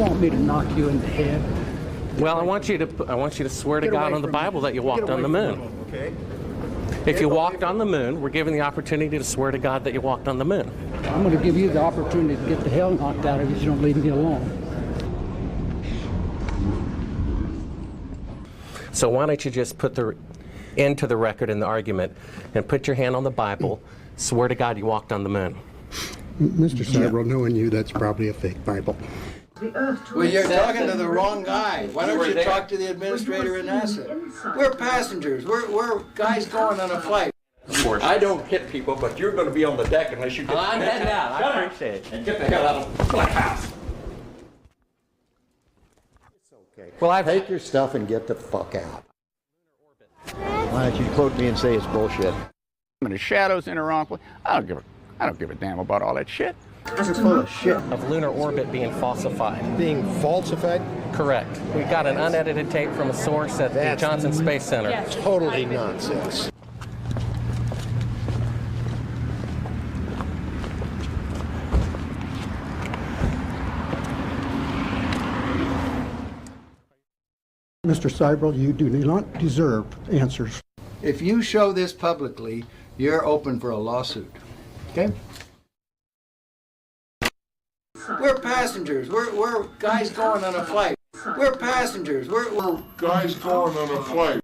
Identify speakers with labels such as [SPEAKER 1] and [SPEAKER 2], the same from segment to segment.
[SPEAKER 1] want me to knock you in the head?
[SPEAKER 2] Well, I want you to swear to
[SPEAKER 1] Get
[SPEAKER 2] God
[SPEAKER 1] away
[SPEAKER 2] on the
[SPEAKER 1] from
[SPEAKER 2] Bible
[SPEAKER 1] me.
[SPEAKER 2] that you
[SPEAKER 1] Get
[SPEAKER 2] walked
[SPEAKER 1] away
[SPEAKER 2] on the
[SPEAKER 1] from
[SPEAKER 2] moon.
[SPEAKER 1] me.
[SPEAKER 3] Okay?
[SPEAKER 2] If you walked on the moon, we're given the opportunity to swear to God that you walked on the moon.
[SPEAKER 1] I'm going to give you the opportunity to get the hell knocked out of you if you don't leave me alone.
[SPEAKER 2] So why don't you just put the end to the record in the argument and put your hand on the Bible, swear to God you walked on the moon.
[SPEAKER 4] Mr. Sibrel, knowing you, that's probably a fake Bible.
[SPEAKER 3] Well, you're talking to the wrong guy. Why don't you talk to the administrator in NASA? We're passengers. We're guys going on a flight.
[SPEAKER 5] Of course. I don't hit people, but you're going to be on the deck unless you get
[SPEAKER 2] I'm heading out. I appreciate it.
[SPEAKER 5] and get the hell out of the Black House.
[SPEAKER 6] Okay.
[SPEAKER 2] Well,
[SPEAKER 6] Take your stuff and get the fuck out. Why don't you quote me and say it's bullshit?
[SPEAKER 7] And the shadows in the wrong place. I don't give a damn about all that shit.
[SPEAKER 6] You're full of shit.
[SPEAKER 2] of lunar orbit being falsified.
[SPEAKER 4] Being falsified?
[SPEAKER 2] Correct. We got an unedited tape from a source at the Johnson Space Center.
[SPEAKER 8] Yes.
[SPEAKER 4] Totally nonsense. Mr. Sibrel, you do not deserve answers.
[SPEAKER 3] If you show this publicly, you're open for a lawsuit. Okay? We're passengers. We're guys going on a flight. We're passengers. We're
[SPEAKER 9] guys going on a flight.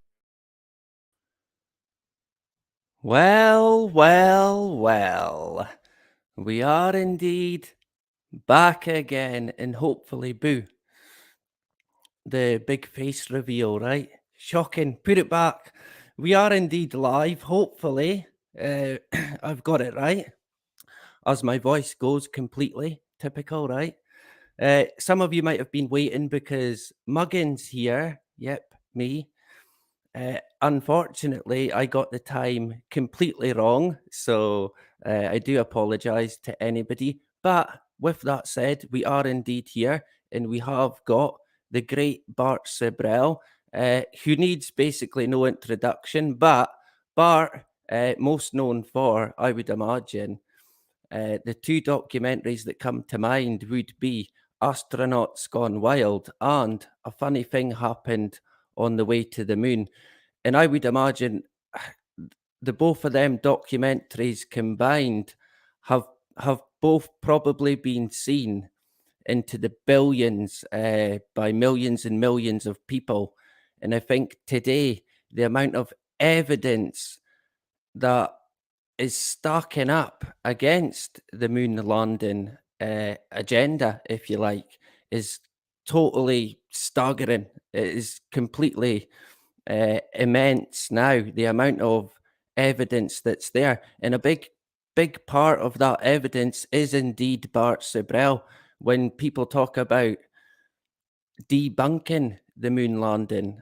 [SPEAKER 10] Well, well, well. We are indeed back again, and hopefully, boo. The big face reveal, right? Shocking. Put it back. We are indeed live, hopefully. I've got it right. As my voice goes completely. Typical, right? Some of you might have been waiting because Muggins here. Yep, me. Unfortunately, I got the time completely wrong. So I do apologize to anybody. But with that said, we are indeed here and we have got the great Bart Sibrel, who needs basically no introduction. But Bart, most known for, I would imagine, the two documentaries that come to mind would be Astronauts Gone Wild and A Funny Thing Happened on the Way to the Moon. And I would imagine the both of them documentaries combined have both probably been seen into the billions by millions and millions of people. And I think today the amount of evidence that is stacking up against the moon landing agenda, if you like, is totally staggering. It is completely immense now, the amount of evidence that's there. And a big part of that evidence is indeed Bart Sibrel. When people talk about debunking the moon landing,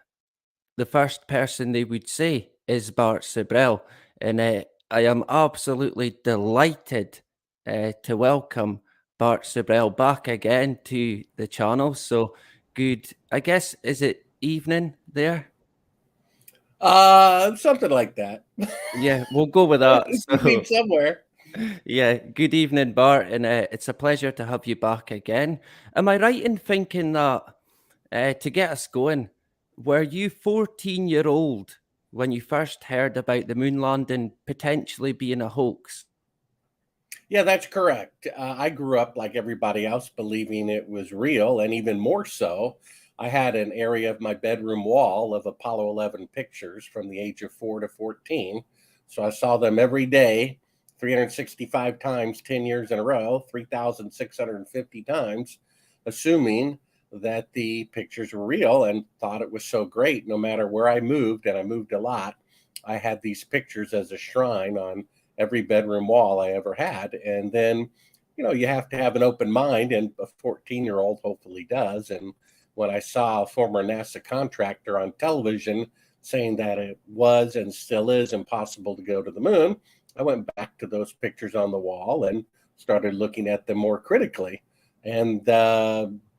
[SPEAKER 10] the first person they would say is Bart Sibrel. And I am absolutely delighted to welcome Bart Sibrel back again to the channel. So good, I guess, is it evening there?
[SPEAKER 11] Something like that.
[SPEAKER 10] Yeah, we'll go with that.
[SPEAKER 11] So, somewhere.
[SPEAKER 10] Yeah, good evening, Bart, and it's a pleasure to have you back again. Am I right in thinking that, to get us going, were you 14-year-old when you first heard about the moon landing potentially being a hoax?
[SPEAKER 11] Yeah, that's correct. I grew up like everybody else believing it was real, and even more so, I had an area of my bedroom wall of Apollo 11 pictures from the age of 4 to 14. So I saw them every day, 365 times, 10 years in a row, 3,650 times, assuming that the pictures were real, and thought it was so great. No matter where I moved, and I moved a lot, I had these pictures as a shrine on every bedroom wall I ever had. And then, you have to have an open mind, and a 14-year-old hopefully does. And when I saw a former NASA contractor on television saying that it was and still is impossible to go to the moon, I went back to those pictures on the wall and started looking at them more critically, and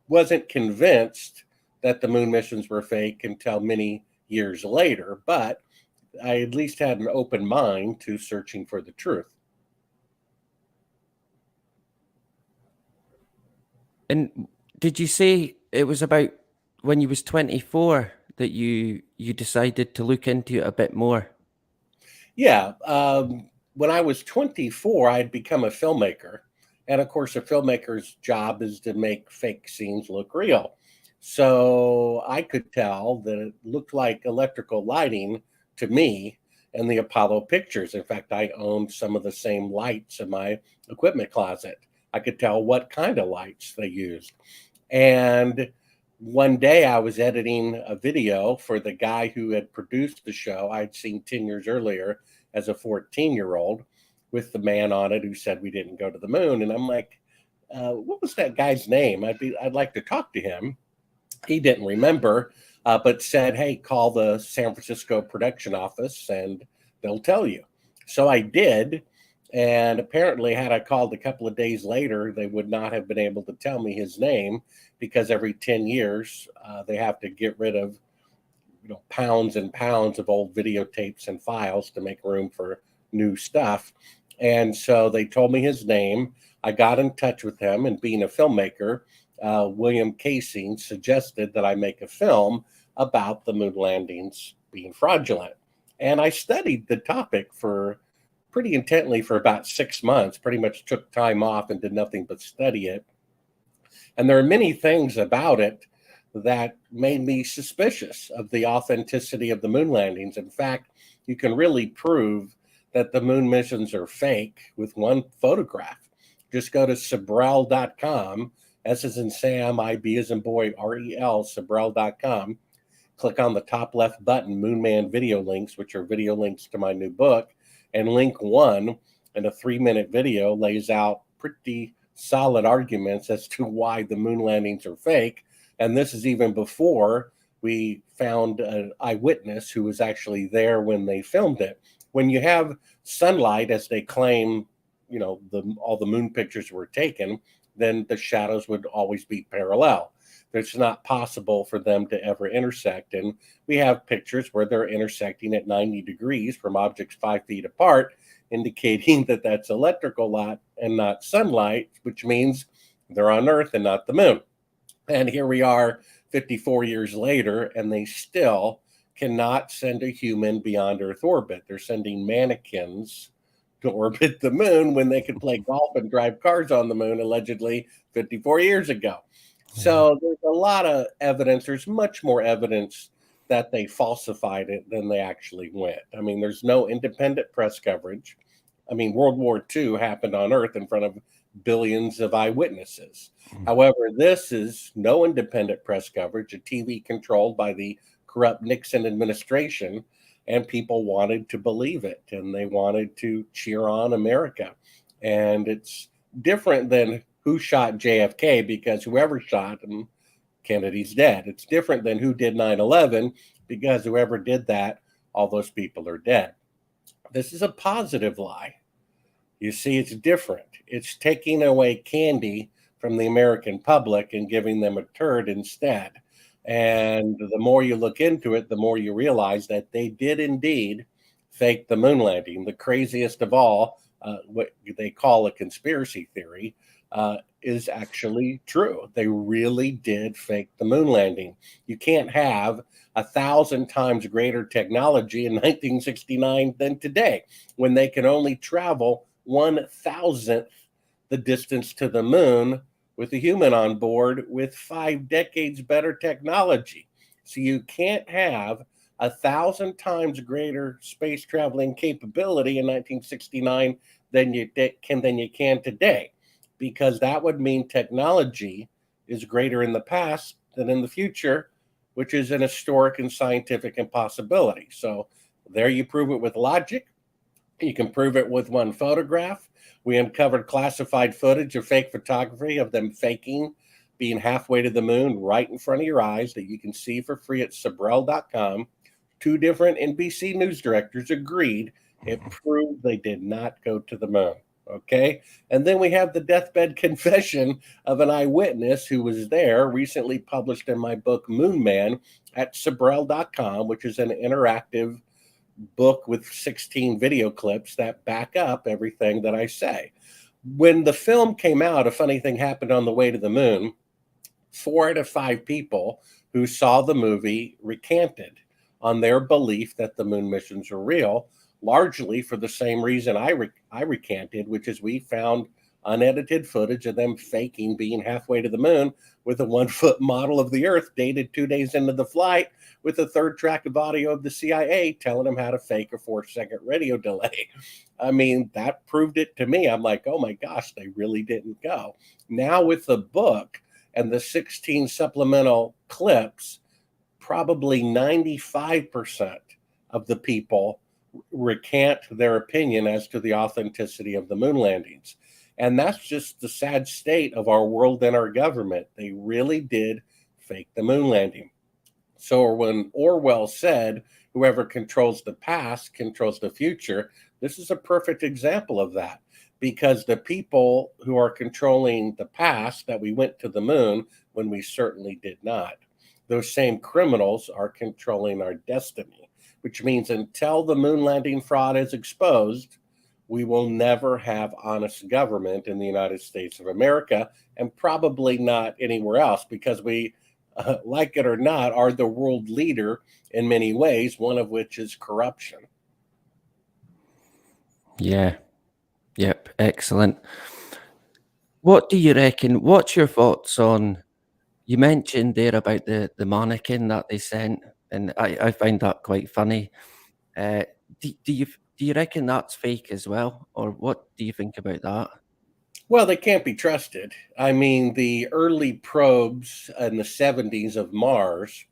[SPEAKER 11] wasn't convinced that the moon missions were fake until many years later. But I at least had an open mind to searching for the truth.
[SPEAKER 10] And did you say it was about when you was 24 that you decided to look into it a bit more?
[SPEAKER 11] Yeah. When I was 24, I had become a filmmaker. And of course, a filmmaker's job is to make fake scenes look real. So I could tell that it looked like electrical lighting to me in the Apollo pictures. In fact, I owned some of the same lights in my equipment closet. I could tell what kind of lights they used. And one day I was editing a video for the guy who had produced the show I'd seen 10 years earlier as a 14-year-old with the man on it who said we didn't go to the moon. And I'm like, what was that guy's name? I'd like to talk to him. He didn't remember, but said, hey, call the San Francisco production office and they'll tell you. So I did. And apparently, had I called a couple of days later, they would not have been able to tell me his name, because every 10 years they have to get rid of pounds and pounds of old videotapes and files to make room for new stuff. And so they told me his name. I got in touch with him, and being a filmmaker, William Casing suggested that I make a film about the moon landings being fraudulent. And I studied the topic for pretty intently for about 6 months, pretty much took time off and did nothing but study it. And there are many things about it that made me suspicious of the authenticity of the moon landings. In fact, you can really prove that the moon missions are fake with one photograph. Just go to Sibrel.com, S as in Sam, IB as in boy, REL, Sibrel.com. Click on the top left button, Moon Man video links, which are video links to my new book. And link 1 in a 3-minute video lays out pretty solid arguments as to why the moon landings are fake. And this is even before we found an eyewitness who was actually there when they filmed it. When you have sunlight, as they claim, all the moon pictures were taken, then the shadows would always be parallel. It's not possible for them to ever intersect. And we have pictures where they're intersecting at 90 degrees from objects 5 feet apart, indicating that that's electrical light and not sunlight, which means they're on Earth and not the moon. And here we are 54 years later, and they still cannot send a human beyond Earth orbit. They're sending mannequins to orbit the moon when they could play golf and drive cars on the moon, allegedly 54 years ago. So there's a lot of evidence. There's much more evidence that they falsified it than they actually went. I mean, there's no independent press coverage. I mean, World War II happened on Earth in front of billions of eyewitnesses. However, this is no independent press coverage, a TV controlled by the corrupt Nixon administration, and people wanted to believe it, and they wanted to cheer on America. And it's different than who shot JFK, because whoever shot him, Kennedy's dead. It's different than who did 9/11, because whoever did that, all those people are dead. This is a positive lie. You see, it's different. It's taking away candy from the American public and giving them a turd instead. And the more you look into it, the more you realize that they did indeed fake the moon landing. The craziest of all, what they call a conspiracy theory, is actually true. They really did fake the moon landing. You can't have 1,000 times greater technology in 1969 than today, when they can only travel 1,000th the distance to the moon with a human on board with 5 decades better technology. So you can't have 1,000 times greater space traveling capability in 1969 than you can today, because that would mean technology is greater in the past than in the future, which is an historic and scientific impossibility. So there you prove it with logic. You can prove it with one photograph. We uncovered classified footage of fake photography of them faking being halfway to the moon right in front of your eyes that you can see for free at Sibrel.com. 2 different NBC news directors agreed it proved they did not go to the moon. Okay. And then we have the deathbed confession of an eyewitness who was there, recently published in my book, Moon Man, at Sibrel.com, which is an interactive book with 16 video clips that back up everything that I say. When the film came out, a funny thing happened on the way to the moon. 4 out of 5 people who saw the movie recanted on their belief that the moon missions are real, largely for the same reason I recanted, which is we found unedited footage of them faking being halfway to the moon with a 1-foot model of the Earth dated 2 days into the flight with a 3rd track of audio of the CIA telling them how to fake a 4-second radio delay. I mean, that proved it to me. I'm like, oh my gosh, they really didn't go. Now with the book and the 16 supplemental clips, probably 95% of the people recant their opinion as to the authenticity of the moon landings. And that's just the sad state of our world and our government. They really did fake the moon landing. So when Orwell said, whoever controls the past controls the future, this is a perfect example of that, because the people who are controlling the past, that we went to the moon when we certainly did not, those same criminals are controlling our destiny, which means until the moon landing fraud is exposed, we will never have honest government in the United States of America, and probably not anywhere else, because we, like it or not, are the world leader in many ways, one of which is corruption.
[SPEAKER 10] Yeah. Yep. Excellent. What do you reckon? What's your thoughts on? You mentioned there about the mannequin that they sent, and I find that quite funny. Do you reckon that's fake as well, or what do you think about that?
[SPEAKER 11] Well, they can't be trusted. I mean, the early probes in the 70s of Mars,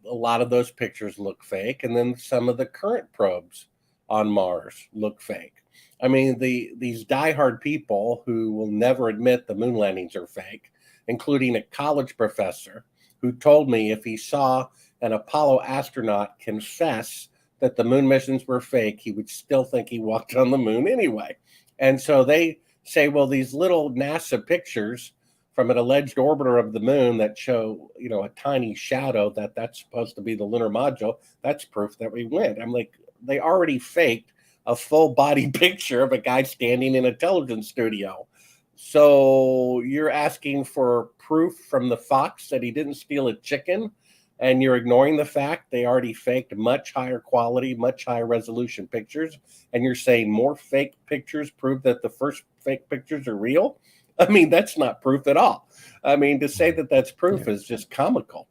[SPEAKER 11] a lot of those pictures look fake, and then some of the current probes on Mars look fake. I mean, these diehard people who will never admit the moon landings are fake, including a college professor who told me if he saw an Apollo astronaut confess that the moon missions were fake, he would still think he walked on the moon anyway. And so they say, well, these little NASA pictures from an alleged orbiter of the moon that show, a tiny shadow that's supposed to be the lunar module, that's proof that we went. I'm like, they already faked a full body picture of a guy standing in a television studio. So you're asking for proof from the fox that he didn't steal a chicken, and you're ignoring the fact they already faked much higher quality, much higher resolution pictures, and you're saying more fake pictures prove that the first fake pictures are real? I mean, that's not proof at all. I mean, to say that that's proof is just comical.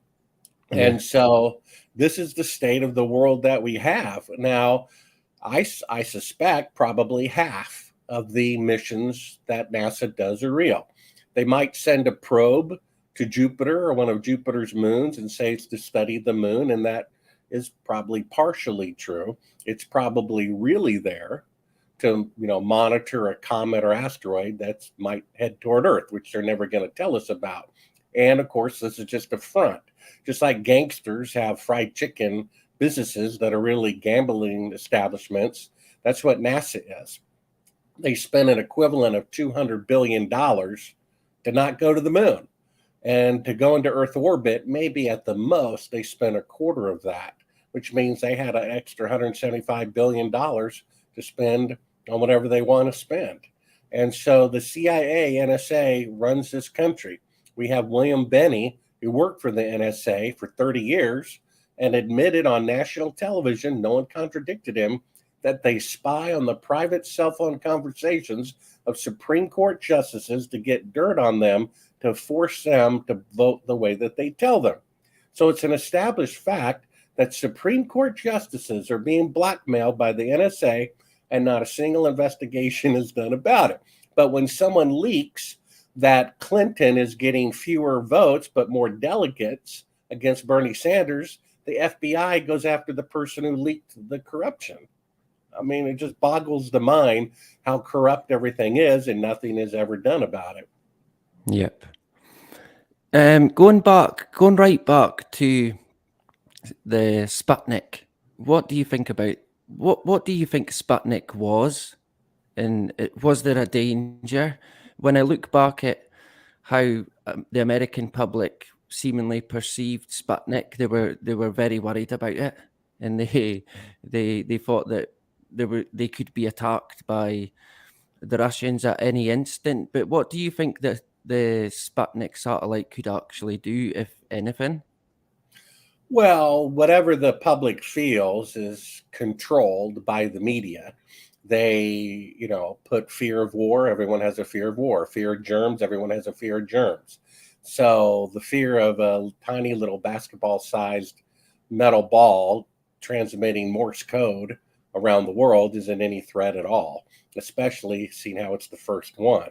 [SPEAKER 10] Yeah.
[SPEAKER 11] And so this is the state of the world that we have. Now, I suspect probably half of the missions that NASA does are real. They might send a probe to Jupiter or one of Jupiter's moons and say it's to study the moon, and that is probably partially true. It's probably really there to monitor a comet or asteroid that might head toward Earth, which they're never going to tell us about. And of course, this is just a front. Just like gangsters have fried chicken businesses that are really gambling establishments, that's what NASA is. They spend an equivalent of $200 billion to not go to the moon. And to go into Earth orbit, maybe at the most, they spent a quarter of that, which means they had an extra $175 billion to spend on whatever they want to spend. And so the CIA, NSA runs this country. We have William Benny, who worked for the NSA for 30 years and admitted on national television, no one contradicted him, that they spy on the private cell phone conversations of Supreme Court justices to get dirt on them, to force them to vote the way that they tell them. So it's an established fact that Supreme Court justices are being blackmailed by the NSA, and not a single investigation is done about it. But when someone leaks that Clinton is getting fewer votes but more delegates against Bernie Sanders, the FBI goes after the person who leaked the corruption. I mean, it just boggles the mind how corrupt everything is, and nothing is ever done about it.
[SPEAKER 10] Yep. Going right back to the Sputnik. What do you think about what do you think Sputnik was, and was there a danger? When I look back at how the American public seemingly perceived Sputnik, they were very worried about it, and they thought that they could be attacked by the Russians at any instant. But what do you think that the Sputnik satellite could actually do, if anything?
[SPEAKER 11] Well, whatever the public feels is controlled by the media. They, put fear of war. Everyone has a fear of war. Fear of germs. Everyone has a fear of germs. So the fear of a tiny little basketball-sized metal ball transmitting Morse code around the world isn't any threat at all, especially seeing how it's the first one.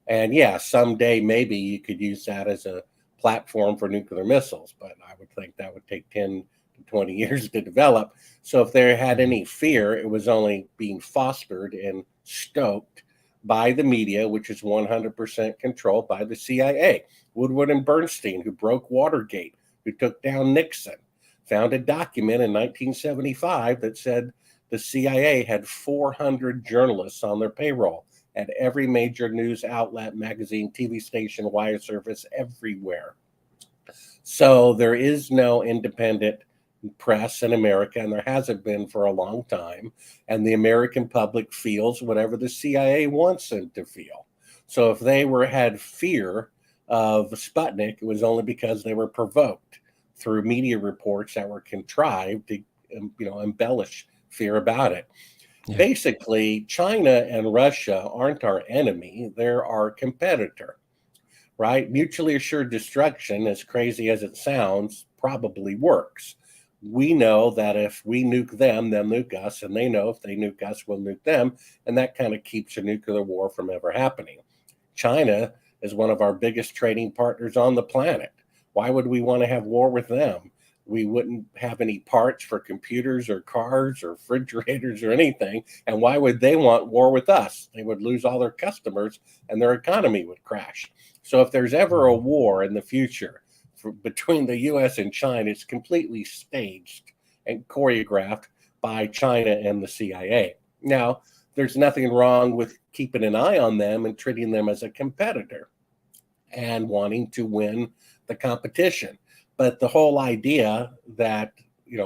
[SPEAKER 11] And yeah, someday maybe you could use that as a platform for nuclear missiles, but I would think that would take 10 to 20 years to develop. So if there had any fear, it was only being fostered and stoked by the media, which is 100% controlled by the CIA. Woodward and Bernstein, who broke Watergate, who took down Nixon, found a document in 1975 that said the CIA had 400 journalists on their payroll at every major news outlet, magazine, TV station, wire service, everywhere. So there is no independent press in America, and there hasn't been for a long time. And the American public feels whatever the CIA wants them to feel. So if they had fear of Sputnik, it was only because they were provoked through media reports that were contrived to, embellish fear about it. Yeah. Basically, China and Russia aren't our enemy, they're our competitor, right? Mutually assured destruction, as crazy as it sounds, probably works. We know that if we nuke them, they'll nuke us, and they know if they nuke us, we'll nuke them, and that kind of keeps a nuclear war from ever happening. China is one of our biggest trading partners on the planet. Why would we want to have war with them? We wouldn't have any parts for computers or cars or refrigerators or anything. And why would they want war with us? They would lose all their customers and their economy would crash. So if there's ever a war in the future between the US and China, it's completely staged and choreographed by China and the CIA. Now, there's nothing wrong with keeping an eye on them and treating them as a competitor and wanting to win the competition. But the whole idea that,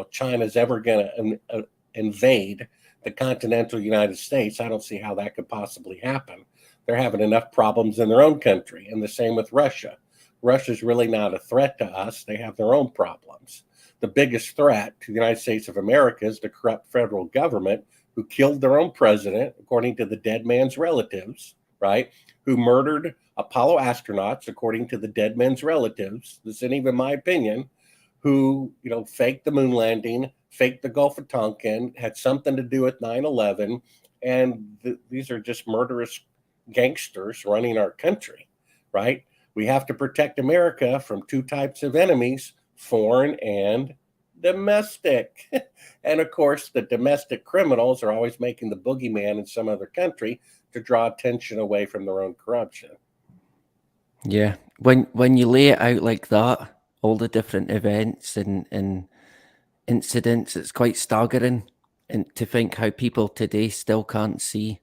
[SPEAKER 11] China's ever going to invade the continental United States, I don't see how that could possibly happen. They're having enough problems in their own country, and the same with Russia. Russia's really not a threat to us. They have their own problems. The biggest threat to the United States of America is the corrupt federal government who killed their own president, according to the dead man's relatives, right? Who murdered Apollo astronauts, according to the dead man's relatives. This isn't even my opinion. Who, faked the moon landing, faked the Gulf of Tonkin, had something to do with 9/11. And these are just murderous gangsters running our country, right? We have to protect America from two types of enemies, foreign and domestic. And of course, the domestic criminals are always making the boogeyman in some other country to draw attention away from their own corruption.
[SPEAKER 10] Yeah. When you lay it out like that, all the different events and incidents, it's quite staggering. And to think how people today still can't see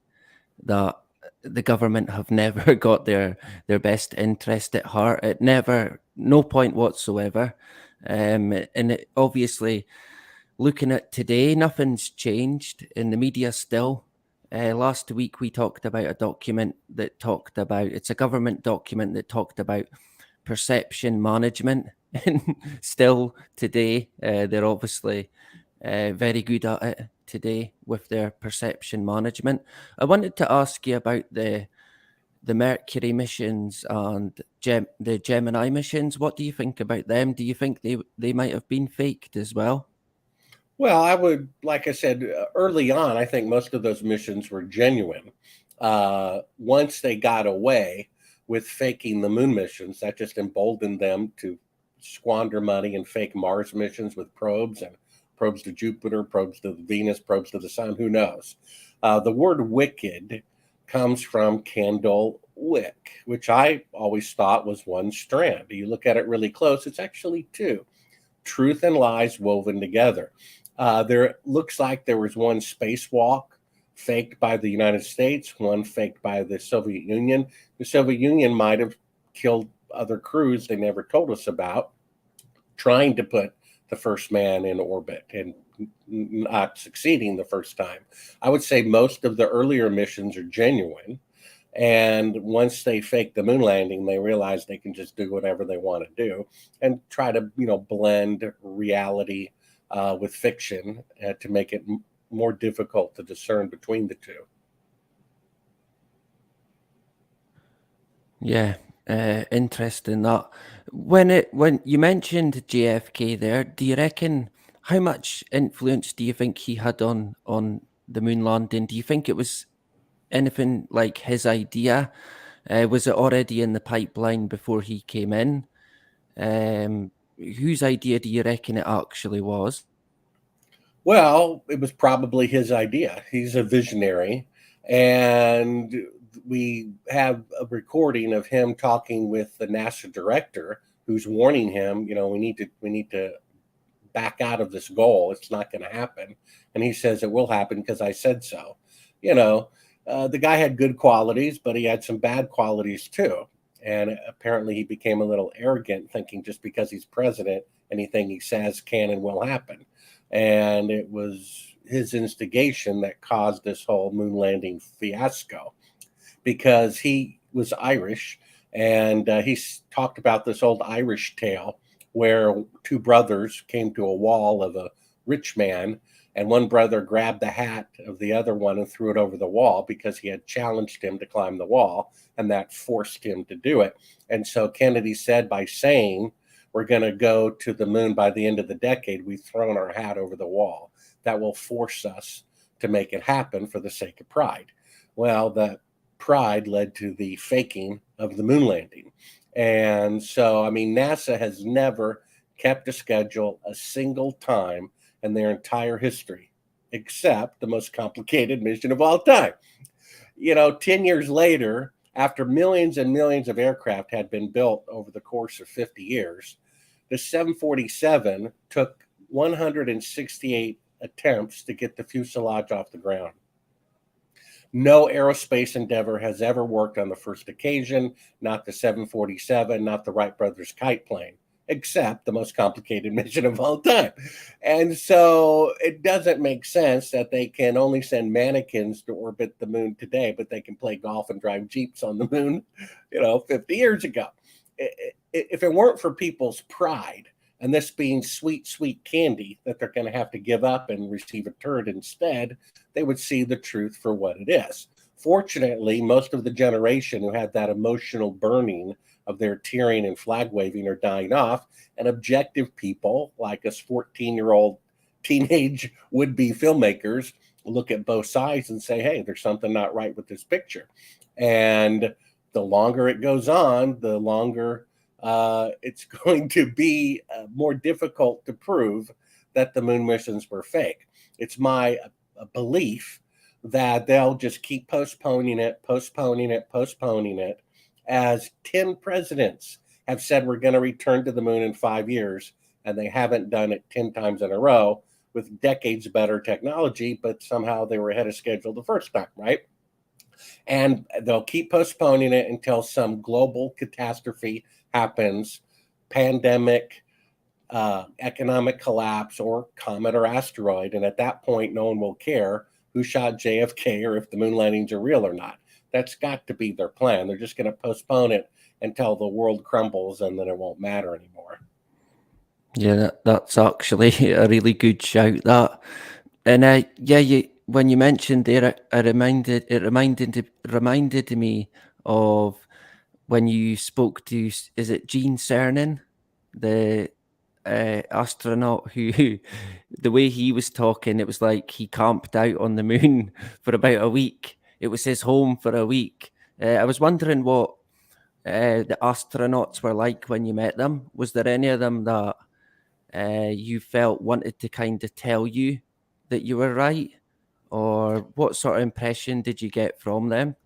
[SPEAKER 10] that the government have never got their best interest at heart. It never, no point whatsoever. And it, obviously, looking at today, nothing's changed in the media still. Last week, we talked about a document that talked about, it's a government document that talked about perception management. And still today, they're obviously very good at it today with their perception management. I wanted to ask you about the Mercury missions and the Gemini missions. What do you think about them? Do you think they might have been faked as well?
[SPEAKER 11] Well, I would, like I said, early on, I think most of those missions were genuine. Once they got away with faking the moon missions, that just emboldened them to squander money and fake Mars missions with probes and probes to Jupiter, probes to Venus, probes to the sun, who knows? The word wicked comes from candle wick, which I always thought was one strand. You look at it really close, it's actually two. Truth and lies woven together. There looks like there was one spacewalk faked by the United States, one faked by the Soviet Union. The Soviet Union might have killed other crews they never told us about, trying to put the first man in orbit and not succeeding the first time. I would say most of the earlier missions are genuine. And once they faked the moon landing, they realized they can just do whatever they want to do and try to, blend reality with fiction to make it more difficult to discern between the two.
[SPEAKER 10] Yeah, interesting that. When you mentioned JFK there, do you reckon how much influence do you think he had on the moon landing? Do you think it was anything like his idea? Was it already in the pipeline before he came in? Whose idea do you reckon it actually was?
[SPEAKER 11] Well, it was probably his idea. He's a visionary. And we have a recording of him talking with the NASA director who's warning him, we need to back out of this goal. It's not going to happen. And he says it will happen because I said so. The guy had good qualities, but he had some bad qualities too. And apparently he became a little arrogant, thinking just because he's president, anything he says can and will happen. And it was his instigation that caused this whole moon landing fiasco, because he was Irish, and he talked about this old Irish tale where two brothers came to a wall of a rich man, and one brother grabbed the hat of the other one and threw it over the wall because he had challenged him to climb the wall, and that forced him to do it. And so Kennedy said, by saying we're going to go to the moon by the end of the decade, we've thrown our hat over the wall. That will force us to make it happen for the sake of pride. Well, that pride led to the faking of the moon landing. And so, NASA has never kept a schedule a single time in their entire history, except the most complicated mission of all time. 10 years later, after millions and millions of aircraft had been built over the course of 50 years, the 747 took 168 attempts to get the fuselage off the ground. No aerospace endeavor has ever worked on the first occasion, not the 747, not the Wright brothers kite plane, except the most complicated mission of all time. And so it doesn't make sense that they can only send mannequins to orbit the moon today, but they can play golf and drive Jeeps on the moon, 50 years ago. If it weren't for people's pride, and this being sweet, sweet candy that they're going to have to give up and receive a turd instead, they would see the truth for what it is. Fortunately, most of the generation who had that emotional burning of their tearing and flag waving are dying off, and objective people like us 14-year-old teenage would-be filmmakers look at both sides and say, hey, there's something not right with this picture. And the longer it goes on, the longer it's going to be more difficult to prove that the moon missions were fake. It's my belief that they'll just keep postponing it, as 10 presidents have said we're going to return to the moon in 5 years, and they haven't done it 10 times in a row with decades better technology, but somehow they were ahead of schedule the first time, right? And they'll keep postponing it until some global catastrophe happens, pandemic, economic collapse, or comet or asteroid. And at that point, no one will care who shot JFK or if the moon landings are real or not. That's got to be their plan. They're just going to postpone it until the world crumbles, and then it won't matter anymore.
[SPEAKER 10] Yeah, that's actually a really good shout. That, and when you mentioned there, it reminded me of when you spoke to, is it Gene Cernan, the astronaut who, the way he was talking, it was like he camped out on the moon for about a week. It was his home for a week. I was wondering what the astronauts were like when you met them. Was there any of them that you felt wanted to kind of tell you that you were right? Or what sort of impression did you get from them?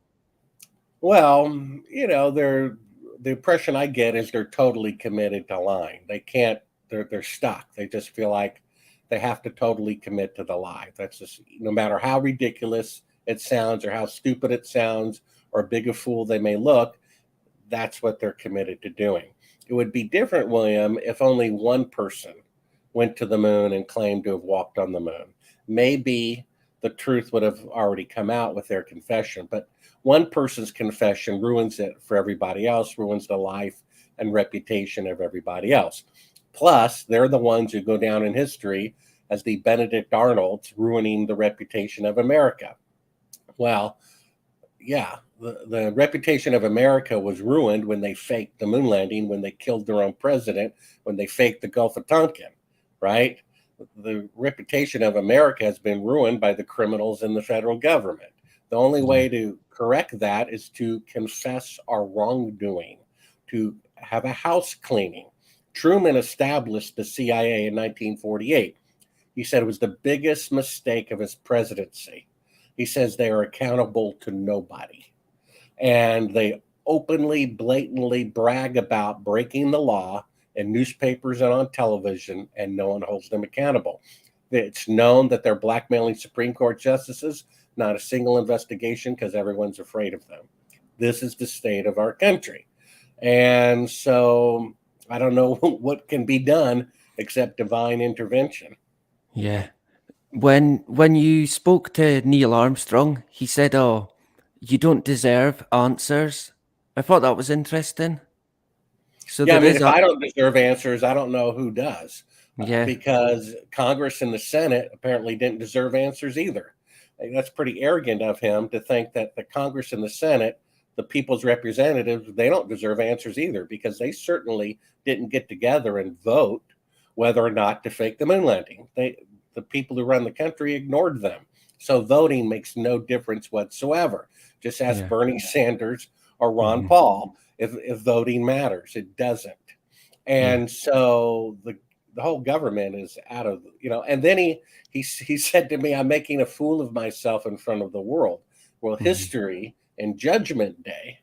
[SPEAKER 11] Well, the impression I get is they're totally committed to lying. They can't, they're stuck. They just feel like they have to totally commit to the lie. That's just, no matter how ridiculous it sounds or how stupid it sounds or big a fool they may look, that's what they're committed to doing. It would be different, William, if only one person went to the moon and claimed to have walked on the moon. Maybe the truth would have already come out with their confession. But one person's confession ruins it for everybody else, ruins the life and reputation of everybody else. Plus, they're the ones who go down in history as the Benedict Arnolds ruining the reputation of America. Well, yeah, the reputation of America was ruined when they faked the moon landing, when they killed their own president, when they faked the Gulf of Tonkin, right? The reputation of America has been ruined by the criminals in the federal government. The only way to correct that is to confess our wrongdoing, to have a house cleaning. Truman established the CIA in 1948. He said it was the biggest mistake of his presidency. He says they are accountable to nobody. And they openly, blatantly brag about breaking the law in newspapers and on television, and no one holds them accountable. It's known that they're blackmailing Supreme Court justices, not a single investigation because everyone's afraid of them. This is the state of our country. And so I don't know what can be done except divine intervention.
[SPEAKER 10] Yeah. When you spoke to Neil Armstrong, he said, "Oh, you don't deserve answers." I thought that was interesting. So
[SPEAKER 11] Yeah, I
[SPEAKER 10] there
[SPEAKER 11] mean,
[SPEAKER 10] is
[SPEAKER 11] if I don't deserve answers, I don't know who does.
[SPEAKER 10] Yeah.
[SPEAKER 11] Because Congress and the Senate apparently didn't deserve answers either. That's pretty arrogant of him to think that the Congress and the Senate, the people's representatives, they don't deserve answers either, because they certainly didn't get together and vote whether or not to fake the moon landing. The people who run the country ignored them. So voting makes no difference whatsoever. Just ask
[SPEAKER 10] Yeah.
[SPEAKER 11] Bernie Sanders or Ron Paul if voting matters. It doesn't. And so the whole government is out of, and then he said to me, "I'm making a fool of myself in front of the world." Well, history and Judgment Day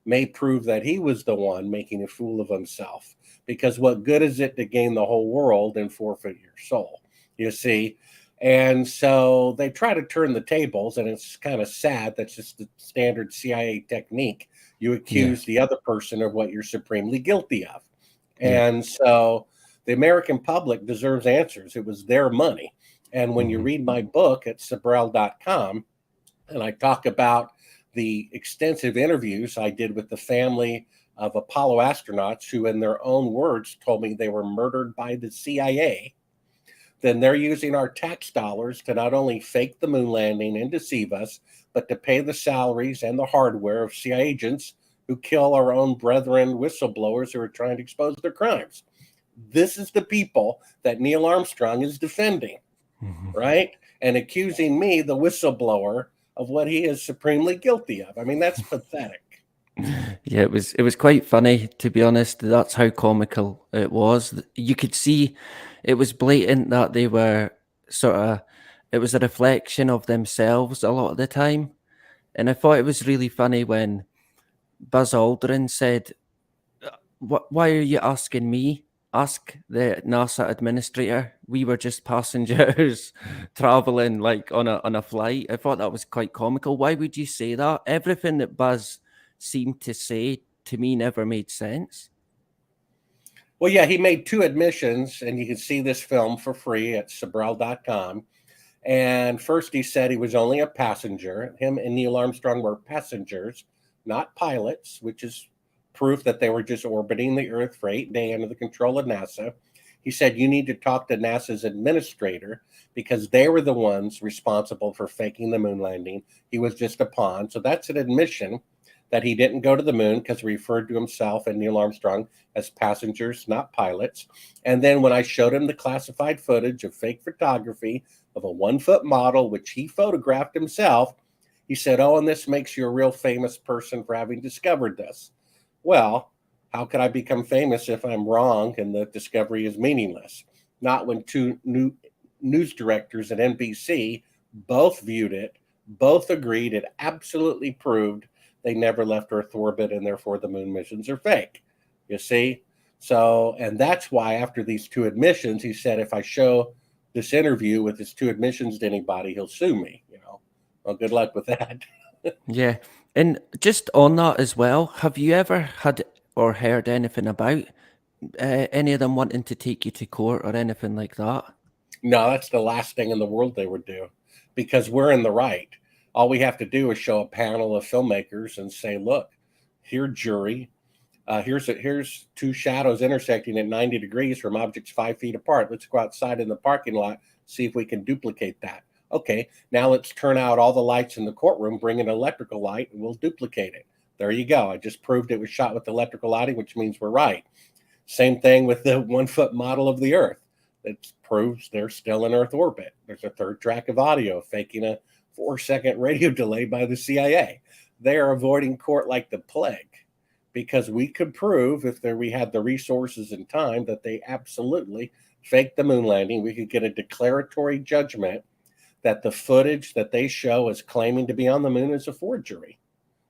[SPEAKER 11] may prove that he was the one making a fool of himself, because what good is it to gain the whole world and forfeit your soul? You see? And so they try to turn the tables, and it's kind of sad. That's just the standard CIA technique. You accuse the other person of what you're supremely guilty of. And so the American public deserves answers. It was their money. And when you read my book at Sibrel.com, and I talk about the extensive interviews I did with the family of Apollo astronauts who, in their own words, told me they were murdered by the CIA, then they're using our tax dollars to not only fake the moon landing and deceive us, but to pay the salaries and the hardware of CIA agents who kill our own brethren whistleblowers who are trying to expose their crimes. This is the people that Neil Armstrong is defending, right? And accusing me, the whistleblower, of what he is supremely guilty of. I mean, that's pathetic.
[SPEAKER 10] Yeah, it was quite funny, to be honest. That's how comical it was. You could see it was blatant that they were it was a reflection of themselves a lot of the time. And I thought it was really funny when Buzz Aldrin said, "Why are you asking me? Ask the NASA administrator. We were just passengers traveling like on a flight." I thought that was quite comical. Why would you say that? Everything that Buzz seemed to say to me never made sense.
[SPEAKER 11] Well, yeah, he made two admissions, and you can see this film for free at Sibrel.com. And first he said he was only a passenger. Him and Neil Armstrong were passengers, not pilots, which is proof that they were just orbiting the Earth for 8 days under the control of NASA. He said, "You need to talk to NASA's administrator because they were the ones responsible for faking the moon landing. He was just a pawn." So that's an admission that he didn't go to the moon, because he referred to himself and Neil Armstrong as passengers, not pilots. And then when I showed him the classified footage of fake photography of a 1-foot model, which he photographed himself, he said, "Oh, and this makes you a real famous person for having discovered this." Well, how could I become famous if I'm wrong and the discovery is meaningless? Not when two news directors at NBC both viewed it, both agreed it absolutely proved they never left Earth orbit, and therefore the moon missions are fake. You see? So, and that's why after these two admissions, he said, if I show this interview with his two admissions to anybody, he'll sue me. Well, good luck with that.
[SPEAKER 10] Yeah. And just on that as well, have you ever had or heard anything about any of them wanting to take you to court or anything like that?
[SPEAKER 11] No, that's the last thing in the world they would do. because we're in the right. All we have to do is show a panel of filmmakers and say, look, here, jury, here's two shadows intersecting at 90 degrees from objects 5 feet apart. Let's go outside in the parking lot, see if we can duplicate that. Okay, now let's turn out all the lights in the courtroom, bring an electrical light, and we'll duplicate it. There you go. I just proved it was shot with electrical lighting, which means we're right. Same thing with the 1 foot model of the Earth. It proves they're still in Earth orbit. There's a third track of audio faking a 4-second radio delay by the CIA. They are avoiding court like the plague because we could prove, if we had the resources and time, that they absolutely faked the moon landing. We could get a declaratory judgment that the footage that they show as claiming to be on the moon is a forgery.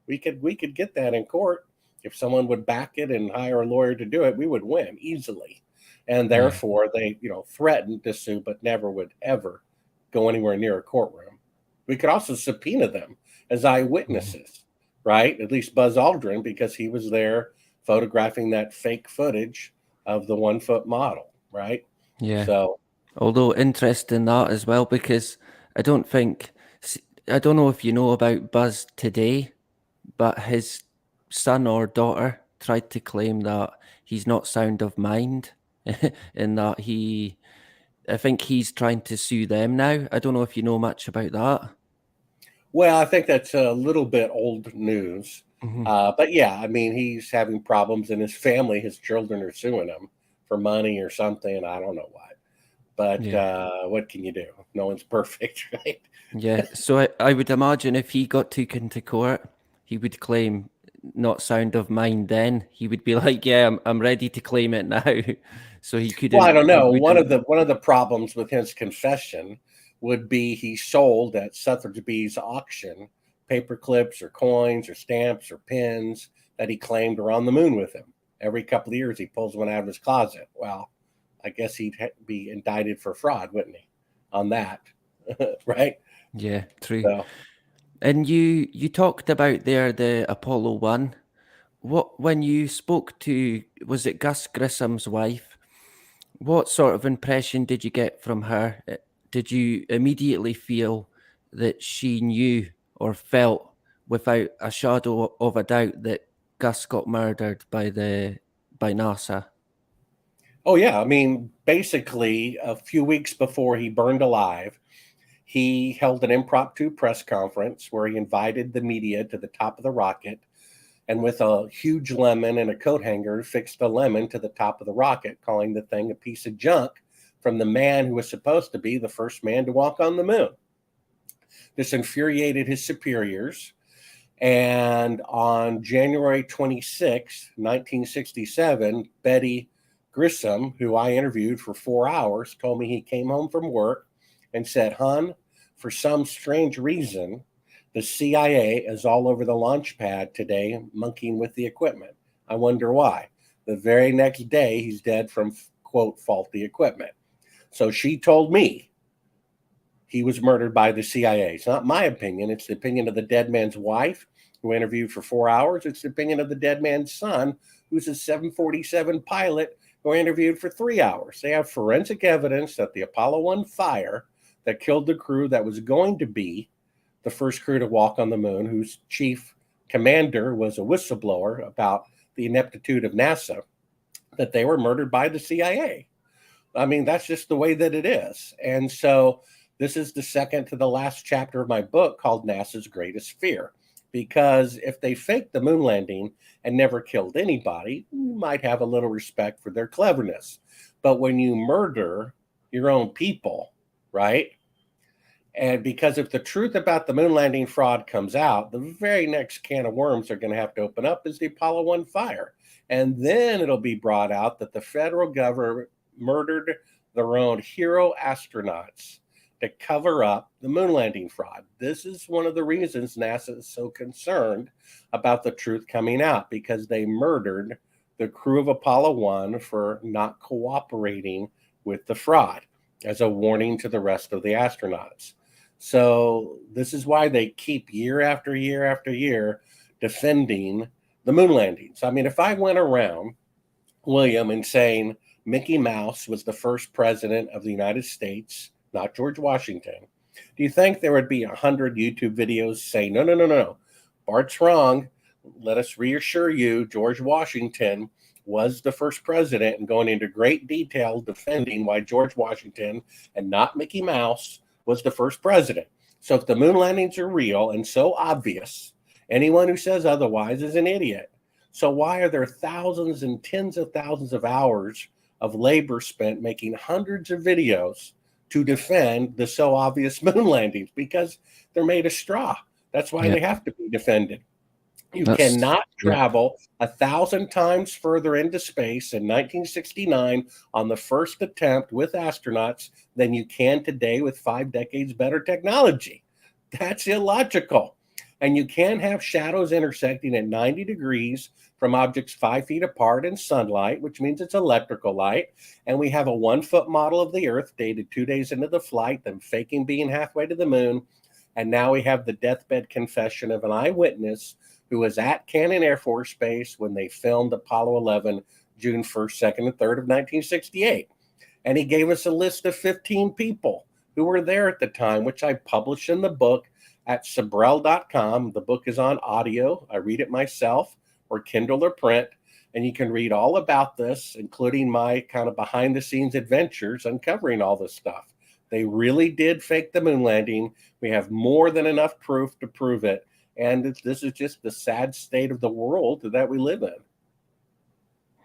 [SPEAKER 11] We could get that in court. If someone would back it and hire a lawyer to do it, we would win easily. And therefore, they threatened to sue, but never would ever go anywhere near a courtroom. We could also subpoena them as eyewitnesses, right? At least Buzz Aldrin, because he was there photographing that fake footage of the 1 foot model, right?
[SPEAKER 10] Yeah.
[SPEAKER 11] So,
[SPEAKER 10] although interesting that as well, because I don't know if you know about Buzz today, but his son or daughter tried to claim that he's not sound of mind and that I think he's trying to sue them now. I don't know if you know much about that.
[SPEAKER 11] well, I think that's a little bit old news. But yeah, I mean, he's having problems in his family. His children are suing him for money or something. I don't know what. But what can you do? No one's perfect, right?
[SPEAKER 10] Yeah. So I would imagine if he got taken to court, he would claim not sound of mind then. He would be like, yeah, I'm ready to claim it now. So he couldn't.
[SPEAKER 11] Well, I don't know.
[SPEAKER 10] he
[SPEAKER 11] One
[SPEAKER 10] wouldn't-
[SPEAKER 11] of the problems with his confession would be he sold at Sotheby's auction paper clips or coins or stamps or pins that he claimed were on the moon with him. Every couple of years, he pulls one out of his closet. Well, I guess he'd be indicted for fraud, wouldn't he? On that, right?
[SPEAKER 10] Yeah, true.
[SPEAKER 11] So,
[SPEAKER 10] And you talked about there the Apollo 1. When you spoke to, was it Gus Grissom's wife? What sort of impression did you get from her? Did you immediately feel that she knew or felt without a shadow of a doubt that Gus got murdered by NASA?
[SPEAKER 11] oh yeah, I mean, basically, a few weeks before he burned alive, he held an impromptu press conference where he invited the media to the top of the rocket, and with a huge lemon and a coat hanger, fixed a lemon to the top of the rocket, calling the thing a piece of junk from the man who was supposed to be the first man to walk on the moon. This infuriated his superiors. And on January 26, 1967, Betty Grissom, who I interviewed for 4 hours, told me he came home from work and said, "Hun, for some strange reason, the CIA is all over the launch pad today, monkeying with the equipment. I wonder why." The very next day, he's dead from, quote, faulty equipment. So she told me he was murdered by the CIA. It's not my opinion. It's the opinion of the dead man's wife, who interviewed for 4 hours. It's the opinion of the dead man's son, who's a 747 pilot, who interviewed for 3 hours. They have forensic evidence that the Apollo 1 fire that killed the crew that was going to be the first crew to walk on the moon, whose chief commander was a whistleblower about the ineptitude of NASA, that they were murdered by the CIA. I mean, that's just the way that it is. And so this is the second to the last chapter of my book called NASA's Greatest Fear. Because if they faked the moon landing and never killed anybody, you might have a little respect for their cleverness. But when you murder your own people, right? And because if the truth about the moon landing fraud comes out, the very next can of worms they're going to have to open up is the Apollo 1 fire. And then it'll be brought out that the federal government murdered their own hero astronauts to cover up the moon landing fraud. This is one of the reasons NASA is so concerned about the truth coming out, because they murdered the crew of Apollo 1 for not cooperating with the fraud as a warning to the rest of the astronauts. So this is why they keep year after year after year defending the moon landings. I mean, if I went around, William, and saying Mickey Mouse was the first president of the United States, not George Washington, Do you think there would be 100 YouTube videos saying, no, no, no, no, Bart's wrong. Let us reassure you, George Washington was the first president, and going into great detail defending why George Washington and not Mickey Mouse was the first president. So if the moon landings are real and so obvious, anyone who says otherwise is an idiot. So why are there thousands and tens of thousands of hours of labor spent making hundreds of videos to defend the so obvious moon landings? Because they're made of straw. That's why they have to be defended. You cannot travel 1,000 times further into space in 1969 on the first attempt with astronauts than you can today with 5 decades better technology. That's illogical. And you can have shadows intersecting at 90 degrees from objects 5 feet apart in sunlight, which means it's electrical light. And we have a 1-foot model of the Earth dated 2 days into the flight, them faking being halfway to the moon. And now we have the deathbed confession of an eyewitness who was at Cannon Air Force Base when they filmed Apollo 11, June 1st, 2nd, and 3rd of 1968. And he gave us a list of 15 people who were there at the time, which I published in the book at Sibrel.com. The book is on audio. I read it myself, or Kindle or print, and you can read all about this, including my kind of behind-the-scenes adventures uncovering all this stuff. They really did fake the moon landing. We have more than enough proof to prove it. And this is just the sad state of the world that we live in.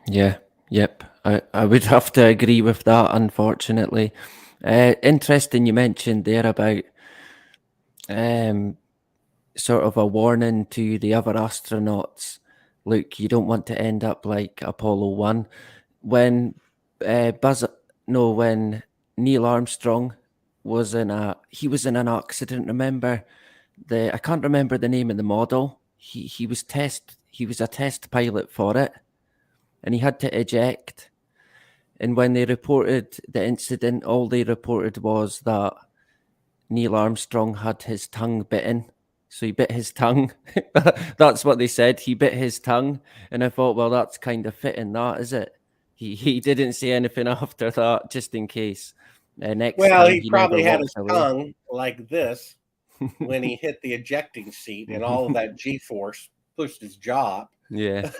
[SPEAKER 10] Yeah, yep. I would have to agree with that, unfortunately. Interesting you mentioned there about sort of a warning to the other astronauts. Look, you don't want to end up like Apollo 1. When when Neil Armstrong was in an accident, remember? I can't remember the name of the model. He was a test pilot for it, and he had to eject. And when they reported the incident, all they reported was that Neil Armstrong had his tongue bitten. So he bit his tongue. That's what they said. He bit his tongue. And I thought, well, that's kind of fitting, that, is it? He didn't say anything after that, just in case. Next time
[SPEAKER 11] he probably had his
[SPEAKER 10] away.
[SPEAKER 11] tongue like this when he hit the ejecting seat, and all of that G-force pushed his jaw up.
[SPEAKER 10] Yeah.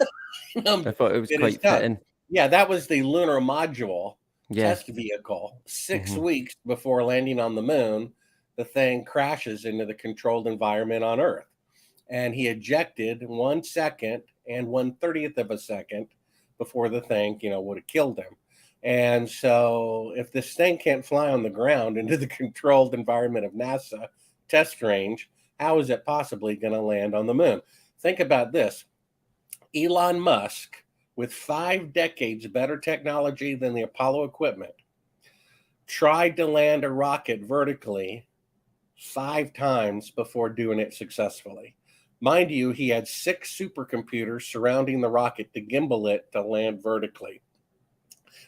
[SPEAKER 10] I thought it was quite fitting.
[SPEAKER 11] Yeah, that was the lunar module test vehicle. 6 weeks before landing on the moon, the thing crashes into the controlled environment on Earth. And he ejected 1 second and 1/30th of a second before the thing, would have killed him. And so if this thing can't fly on the ground into the controlled environment of NASA test range, how is it possibly going to land on the moon? Think about this. Elon Musk, with 5 decades better technology than the Apollo equipment, tried to land a rocket vertically 5 times before doing it successfully. Mind you, he had 6 supercomputers surrounding the rocket to gimbal it to land vertically,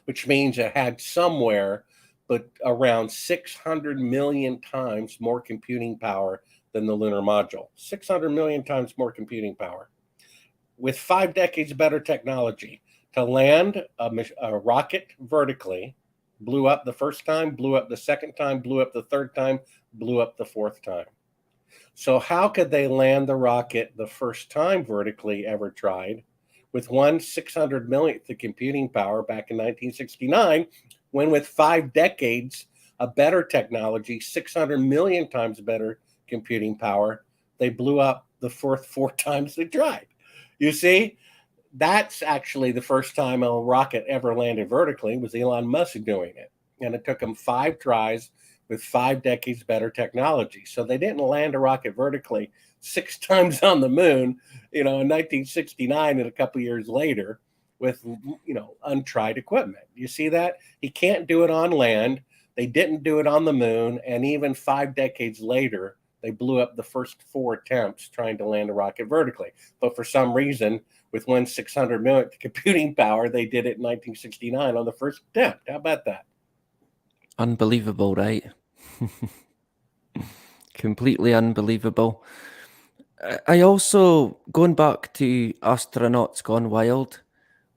[SPEAKER 11] which means it had somewhere but around 600 million times more computing power than the lunar module. 600 million times more computing power. With 5 decades better technology, to land a rocket vertically, blew up the first time, blew up the second time, blew up the third time, blew up the 4th time. So how could they land the rocket the first time vertically ever tried with 1/600 millionth of computing power back in 1969, when with 5 decades of better technology, 600 million times better computing power, they blew up the 4 times they tried? You see, that's actually the first time a rocket ever landed vertically was Elon Musk doing it. And it took him 5 tries with 5 decades better technology. So they didn't land a rocket vertically 6 times on the moon, in 1969 and a couple years later with, untried equipment. You see that? He can't do it on land. They didn't do it on the moon. And even 5 decades later, they blew up the first 4 attempts trying to land a rocket vertically. But for some reason, with 1/600 millionth computing power, they did it in 1969 on the first attempt. How about that?
[SPEAKER 10] Unbelievable, right? Completely unbelievable. I also, going back to Astronauts Gone Wild,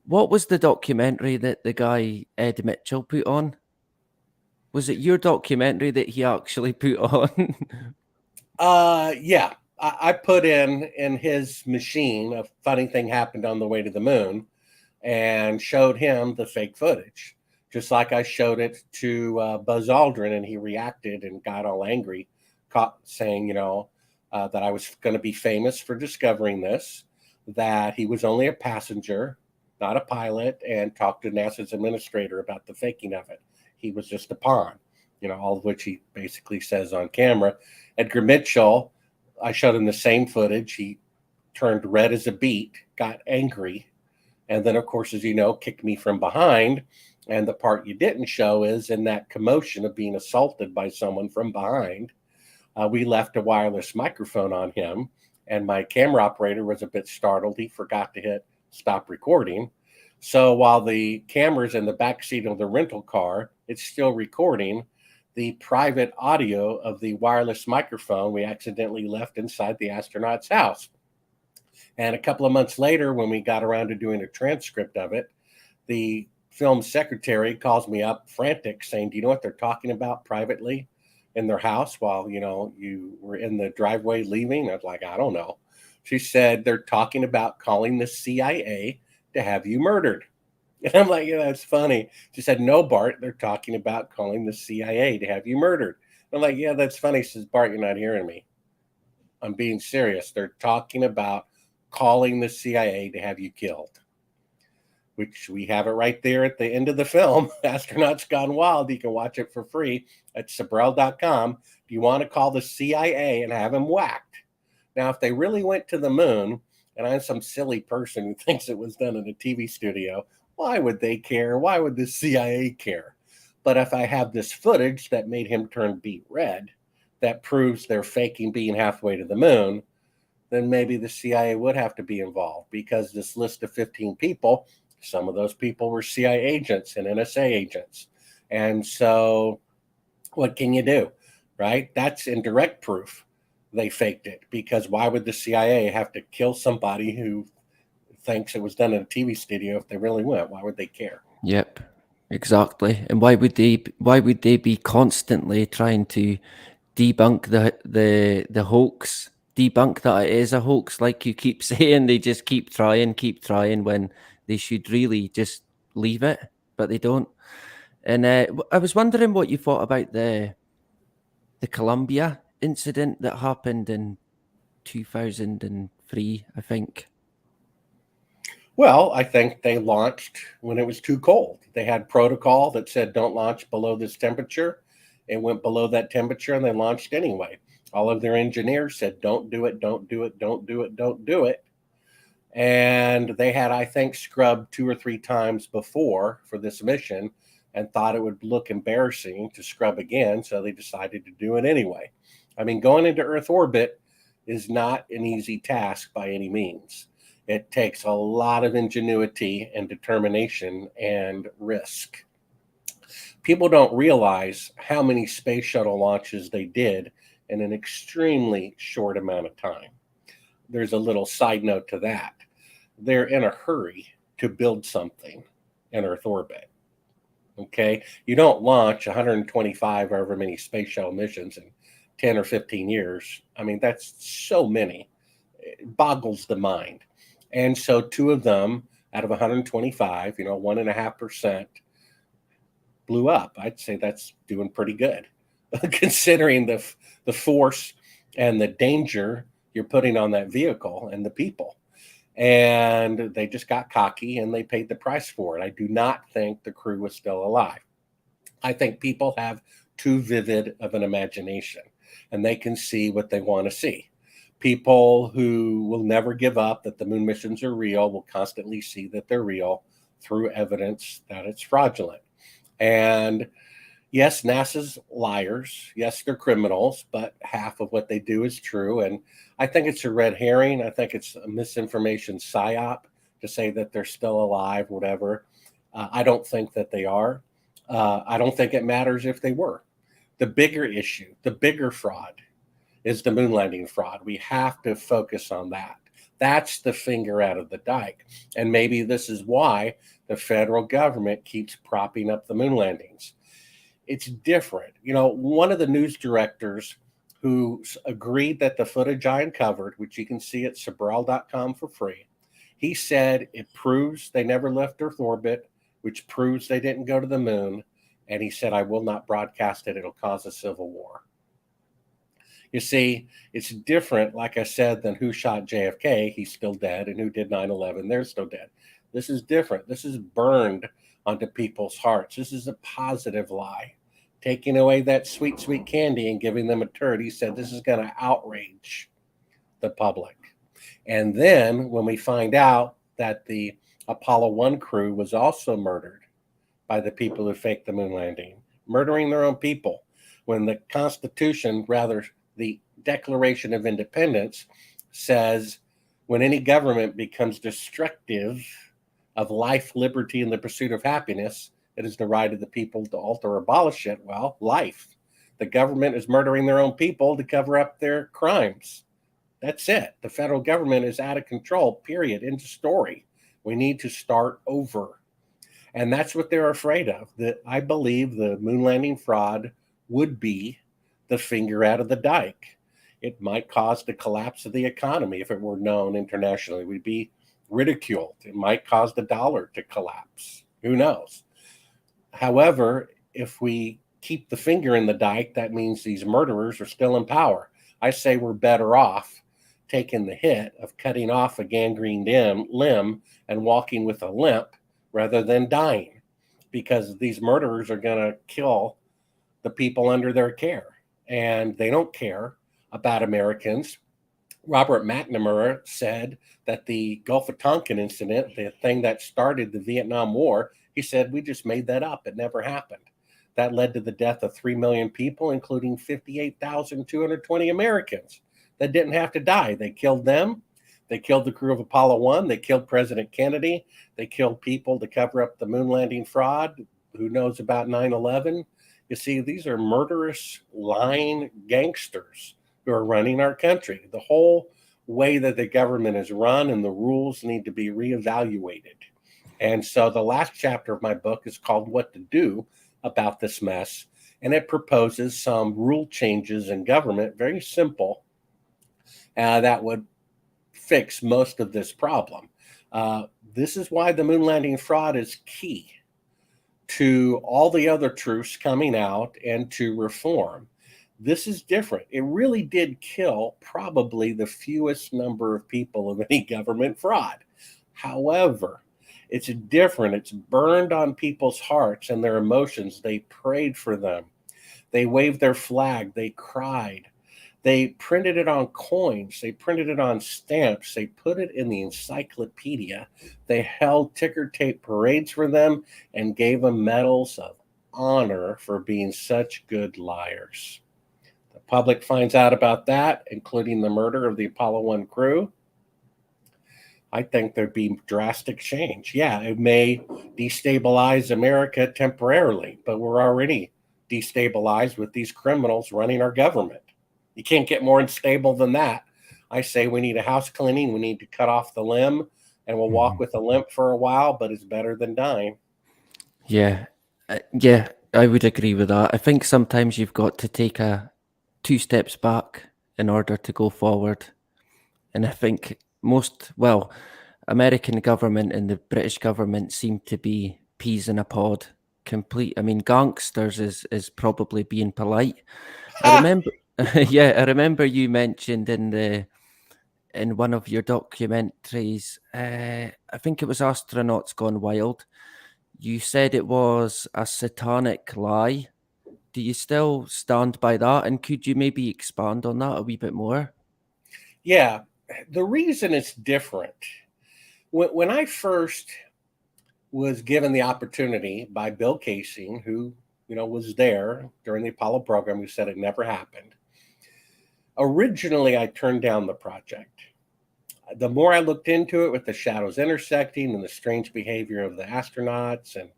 [SPEAKER 10] what was the documentary that the guy Ed Mitchell put on? Was it your documentary that he actually put on?
[SPEAKER 11] Yeah. I put in his machine a funny thing happened on the way to the moon and showed him the fake footage, just like I showed it to Buzz Aldrin, and he reacted and got all angry, saying, that I was going to be famous for discovering this, that he was only a passenger, not a pilot, and talked to NASA's administrator about the faking of it. He was just a pawn, all of which he basically says on camera. Edgar Mitchell, I showed him the same footage. He turned red as a beet, got angry, and then, of course, as you know, kicked me from behind. And the part you didn't show is in that commotion of being assaulted by someone from behind, we left a wireless microphone on him, and my camera operator was a bit startled. He forgot to hit stop recording. So while the camera's in the back seat of the rental car, it's still recording. The private audio of the wireless microphone we accidentally left inside the astronaut's house. And a couple of months later, when we got around to doing a transcript of it, the film secretary calls me up frantic saying, "Do you know what they're talking about privately in their house while, you were in the driveway leaving?" I was like, "I don't know." She said, "They're talking about calling the CIA to have you murdered." And I'm like, "Yeah, that's funny." She said, "No, Bart, they're talking about calling the CIA to have you murdered." I'm like, "Yeah, that's funny." She says, "Bart, you're not hearing me. I'm being serious. They're talking about calling the CIA to have you killed," which we have it right there at the end of the film, Astronauts Gone Wild. You can watch it for free at Sibrel.com. Do you want to call the CIA and have him whacked? Now, if they really went to the moon, and I'm some silly person who thinks it was done in a TV studio, why would they care? Why would the CIA care? But if I have this footage that made him turn beet red, that proves they're faking being halfway to the moon, then maybe the CIA would have to be involved, because this list of 15 people, some of those people were CIA agents and NSA agents. And so what can you do, right? That's indirect proof they faked it, because why would the CIA have to kill somebody who thinks it was done in a TV studio if they really went? Why would they care?
[SPEAKER 10] Yep, exactly. And why would they be constantly trying to debunk the hoax, debunk that it is a hoax, like you keep saying? They just keep trying when they should really just leave it, but they don't. And I was wondering what you thought about the Columbia incident that happened in 2003, I think.
[SPEAKER 11] Well, I think they launched when it was too cold. They had protocol that said don't launch below this temperature. It went below that temperature and they launched anyway. All of their engineers said don't do it, don't do it, don't do it, don't do it. And they had, I think, scrubbed 2 or 3 times before for this mission and thought it would look embarrassing to scrub again, so they decided to do it anyway. I mean, going into Earth orbit is not an easy task by any means. It takes a lot of ingenuity and determination and risk. People don't realize how many space shuttle launches they did in an extremely short amount of time. There's a little side note to that. They're in a hurry to build something in Earth orbit. Okay? You don't launch 125 or however many space shuttle missions in 10 or 15 years. I mean, that's so many. It boggles the mind. And so 2 of them out of 125, 1.5% blew up. I'd say that's doing pretty good, considering the force and the danger you're putting on that vehicle and the people. And they just got cocky and they paid the price for it. I do not think the crew was still alive. I think people have too vivid of an imagination and they can see what they want to see. People who will never give up that the moon missions are real will constantly see that they're real through evidence that it's fraudulent. And yes, NASA's liars. Yes, they're criminals, but half of what they do is true. And I think it's a red herring. I think it's a misinformation psyop to say that they're still alive, whatever. I don't think that they are. I don't think it matters if they were. The bigger issue, the bigger fraud is the moon landing fraud. We have to focus on that. That's the finger out of the dike. And maybe this is why the federal government keeps propping up the moon landings. It's different. You know, one of the news directors who agreed that the footage I uncovered, which you can see at Sibrel.com for free, he said it proves they never left Earth orbit, which proves they didn't go to the moon. And he said, I will not broadcast it. It'll cause a civil war. You see, it's different, like I said, than who shot JFK. He's still dead. And who did 9/11. They're still dead. This is different. This is burned onto people's hearts. This is a positive lie. Taking away that sweet, sweet candy and giving them a turd. He said this is going to outrage the public. And then when we find out that the Apollo 1 crew was also murdered by the people who faked the moon landing, murdering their own people, when the Constitution, rather the Declaration of Independence, says when any government becomes destructive of life, liberty, and the pursuit of happiness, it is the right of the people to alter or abolish it. Well, life. The government is murdering their own people to cover up their crimes. That's it. The federal government is out of control, period. End of story. We need to start over. And that's what they're afraid of. That I believe the moon landing fraud would be the finger out of the dike. It might cause the collapse of the economy if it were known internationally. We'd be ridiculed. It might cause the dollar to collapse. Who knows? However, if we keep the finger in the dike, that means these murderers are still in power. I say we're better off taking the hit of cutting off a gangrened limb and walking with a limp rather than dying, because these murderers are going to kill the people under their care, and they don't care about Americans. Robert McNamara said that the Gulf of Tonkin incident, the thing that started the Vietnam War, he said, we just made that up. It never happened. That led to the death of 3 million people, including 58,220 Americans that didn't have to die. They killed them. They killed the crew of Apollo 1. They killed President Kennedy. They killed people to cover up the moon landing fraud. Who knows about 9/11? You see, these are murderous, lying gangsters who are running our country. The whole way that the government is run and the rules need to be reevaluated. And so the last chapter of my book is called What to Do About This Mess. And it proposes some rule changes in government, very simple, that would fix most of this problem. This is why the moon landing fraud is key to all the other truths coming out and to reform. This is different. It really did kill probably the fewest number of people of any government fraud. However, it's different. It's burned on people's hearts and their emotions. They prayed for them. They waved their flag. They cried. They printed it on coins. They printed it on stamps. They put it in the encyclopedia. They held ticker tape parades for them and gave them medals of honor for being such good liars. The public finds out about that, including the murder of the Apollo 1 crew. I think there'd be drastic change. Yeah, it may destabilize America temporarily, but we're already destabilized with these criminals running our government. You can't get more unstable than that. I say we need a house cleaning. We need to cut off the limb, and we'll walk with a limp for a while, but it's better than dying.
[SPEAKER 10] Yeah, I would agree with that. I think sometimes you've got to take 2 steps back in order to go forward. And I think American government and the British government seem to be peas in a pod. I mean, gangsters is probably being polite. I remember, I remember you mentioned in one of your documentaries, I think it was Astronauts Gone Wild. You said it was a satanic lie. Do you still stand by that? And could you maybe expand on that a wee bit more?
[SPEAKER 11] Yeah, the reason it's different, when I first was given the opportunity by Bill Casey, who was there during the Apollo program, who said it never happened. Originally, I turned down the project. The more I looked into it with the shadows intersecting and the strange behavior of the astronauts, and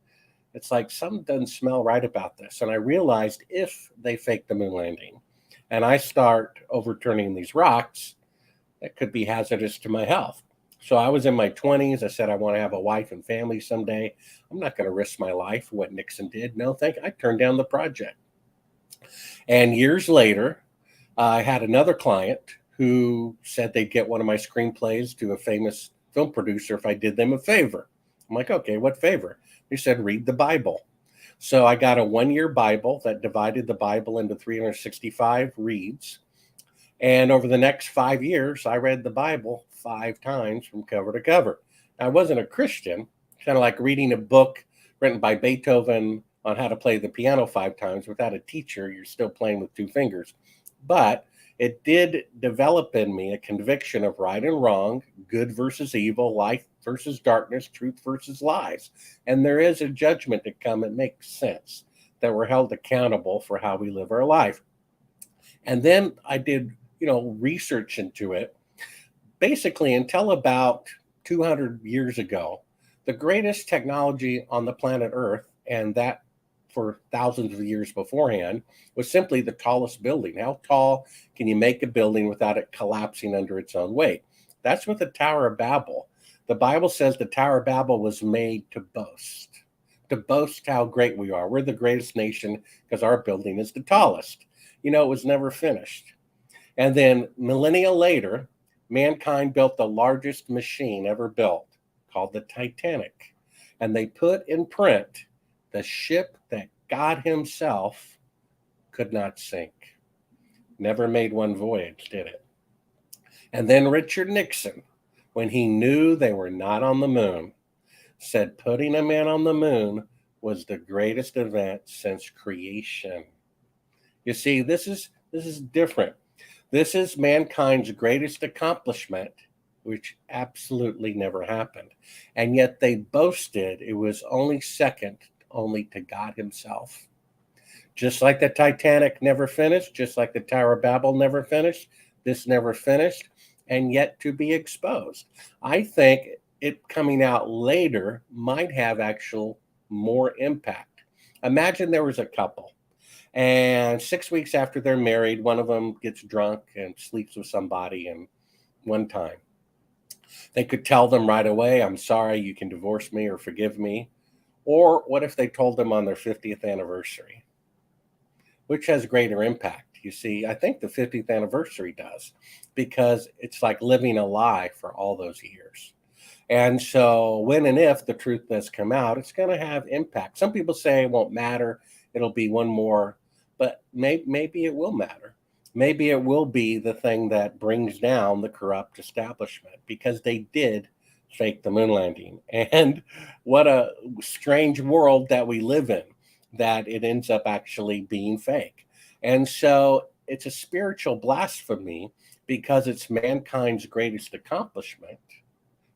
[SPEAKER 11] it's like something doesn't smell right about this. And I realized if they fake the moon landing and I start overturning these rocks, that could be hazardous to my health. So I was in my 20s. I said, I want to have a wife and family someday. I'm not going to risk my life for what Nixon did. No, I turned down the project. And years later, I had another client who said they'd get one of my screenplays to a famous film producer if I did them a favor. I'm like, okay, what favor? He said, read the Bible. So I got a 1-year Bible that divided the Bible into 365 reads. And over the next 5 years, I read the Bible 5 times from cover to cover. I wasn't a Christian, kind of like reading a book written by Beethoven on how to play the piano 5 times. Without a teacher, you're still playing with 2 fingers. But it did develop in me a conviction of right and wrong, good versus evil, light versus darkness, truth versus lies. And there is a judgment to come. It makes sense that we're held accountable for how we live our life. And then I did, research into it. Basically, until about 200 years ago, the greatest technology on the planet Earth, and that for thousands of years beforehand, was simply the tallest building. How tall can you make a building without it collapsing under its own weight? That's what the Tower of Babel. The Bible says the Tower of Babel was made to boast how great we are. We're the greatest nation because our building is the tallest. It was never finished. And then millennia later, mankind built the largest machine ever built, called the Titanic. And they put in print the ship that God himself could not sink. Never made one voyage, did it? And then Richard Nixon, when he knew they were not on the moon, said putting a man on the moon was the greatest event since creation. You see, this is different. This is mankind's greatest accomplishment, which absolutely never happened. And yet they boasted it was only second only to God himself. Just like the Titanic never finished, just like the Tower of Babel never finished, this never finished, and yet to be exposed. I think it coming out later might have actual more impact. Imagine there was a couple, and 6 weeks after they're married, one of them gets drunk and sleeps with somebody and one time. They could tell them right away, I'm sorry, you can divorce me or forgive me. Or what if they told them on their 50th anniversary? Which has greater impact? You see, I think the 50th anniversary does, because it's like living a lie for all those years. And so when and if the truth does come out, it's going to have impact. Some people say it won't matter. It'll be one more, but maybe it will matter. Maybe it will be the thing that brings down the corrupt establishment, because they did fake the moon landing. And what a strange world that we live in, that it ends up actually being fake. And so it's a spiritual blasphemy, because it's mankind's greatest accomplishment.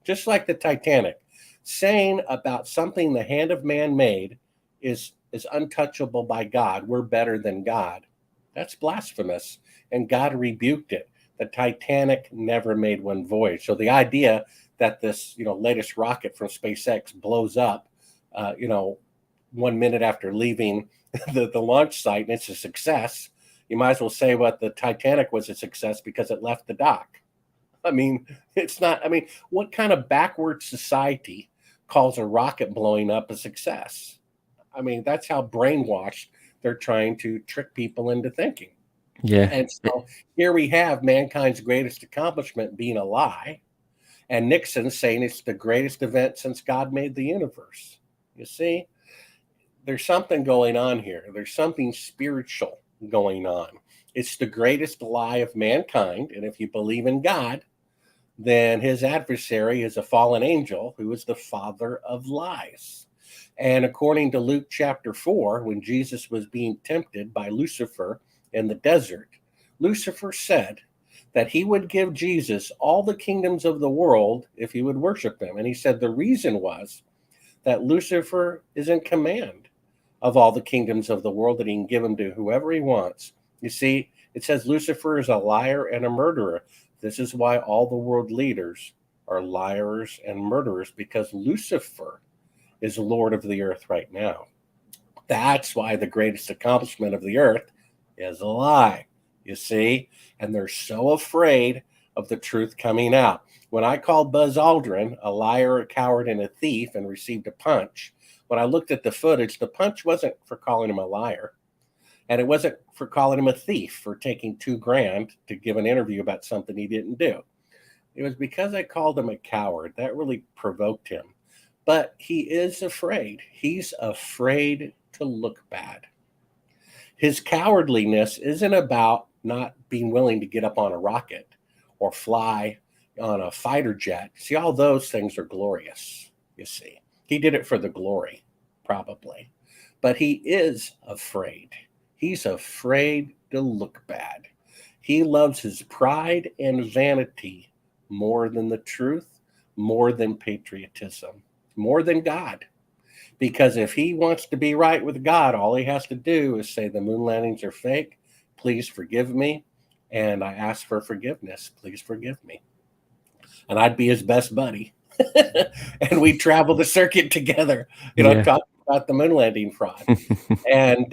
[SPEAKER 11] Just like the Titanic, saying about something the hand of man made is untouchable by God, we're better than God. That's blasphemous, and God rebuked it. The Titanic never made one voyage. So the idea that this, latest rocket from SpaceX blows up, 1 minute after leaving the launch site and it's a success, you might as well say what the Titanic was a success because it left the dock. I mean, it's not. I mean, what kind of backward society calls a rocket blowing up a success? I mean, that's how brainwashed they're trying to trick people into thinking.
[SPEAKER 10] Yeah.
[SPEAKER 11] And so here we have mankind's greatest accomplishment being a lie, and Nixon saying it's the greatest event since God made the universe. You see, there's something going on here. There's something spiritual going on. It's the greatest lie of mankind. And if you believe in God, then his adversary is a fallen angel who is the father of lies. And according to Luke chapter 4, when Jesus was being tempted by Lucifer in the desert, Lucifer said that he would give Jesus all the kingdoms of the world if he would worship him. And he said the reason was that Lucifer is in command of all the kingdoms of the world, that he can give them to whoever he wants. You see, it says Lucifer is a liar and a murderer. This is why all the world leaders are liars and murderers, because Lucifer is Lord of the earth right now. That's why the greatest accomplishment of the earth is a lie, you see? And they're so afraid of the truth coming out. When I called Buzz Aldrin a liar, a coward, and a thief and received a punch, when I looked at the footage, the punch wasn't for calling him a liar. And it wasn't for calling him a thief for taking $2,000 to give an interview about something he didn't do. It was because I called him a coward. That really provoked him. But he is afraid. He's afraid to look bad. His cowardliness isn't about not being willing to get up on a rocket or fly on a fighter jet. See, all those things are glorious, you see. He did it for the glory, probably. But he is afraid. He's afraid to look bad. He loves his pride and vanity more than the truth, more than patriotism, more than God. Because if he wants to be right with God, all he has to do is say the moon landings are fake. Please forgive me. And I ask for forgiveness. Please forgive me. And I'd be his best buddy. And we'd travel the circuit together, talking about the moon landing fraud. And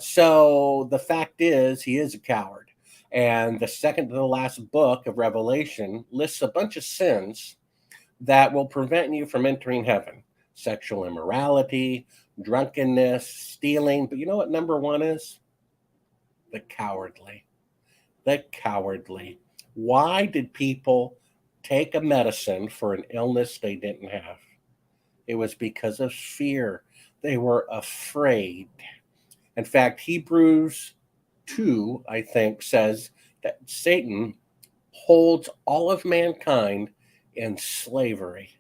[SPEAKER 11] so the fact is, he is a coward. And the second to the last book of Revelation lists a bunch of sins that will prevent you from entering heaven. Sexual immorality, drunkenness, stealing. But you know what number one is? The cowardly. The cowardly. Why did people take a medicine for an illness they didn't have? It was because of fear. They were afraid. In fact, Hebrews 2, I think, says that Satan holds all of mankind in slavery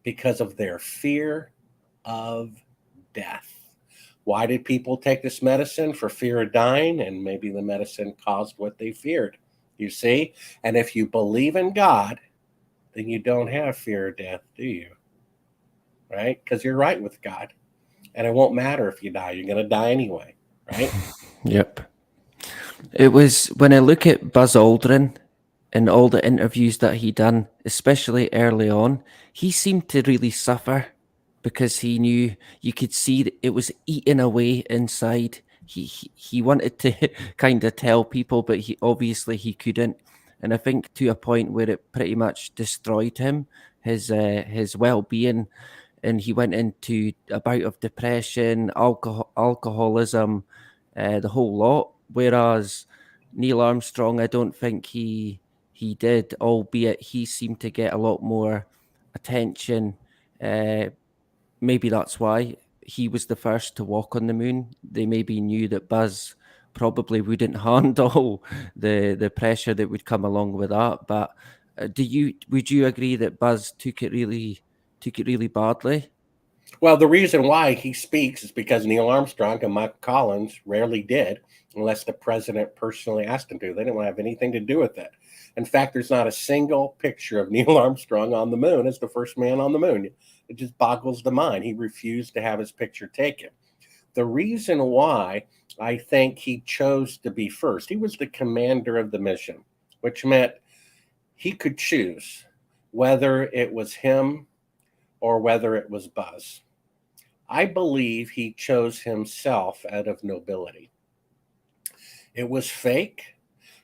[SPEAKER 11] because of their fear of death. Why did people take this medicine? For fear of dying, and maybe the medicine caused what they feared. You see? And if you believe in God, then you don't have fear of death, do you? Right? Because you're right with God. And it won't matter if you die. You're going to die anyway, right?
[SPEAKER 10] Yep. It was when I look at Buzz Aldrin and all the interviews that he done, especially early on, he seemed to really suffer because he knew, you could see that it was eating away inside. He wanted to kind of tell people, but he couldn't. And I think to a point where it pretty much destroyed him, his well-being, and he went into a bout of depression, alcoholism, the whole lot. Whereas Neil Armstrong, I don't think he did, albeit he seemed to get a lot more attention. Maybe that's why he was the first to walk on the moon. They maybe knew that Buzz probably wouldn't handle the pressure that would come along with that. But would you agree that Buzz took it really badly?
[SPEAKER 11] Well, the reason why he speaks is because Neil Armstrong and Michael Collins rarely did, unless the president personally asked him to. They didn't want to have anything to do with it. In fact, there's not a single picture of Neil Armstrong on the moon as the first man on the moon. It just boggles the mind. He refused to have his picture taken. The reason why I think he chose to be first, he was the commander of the mission, which meant he could choose whether it was him or whether it was Buzz. I believe he chose himself out of nobility. It was fake,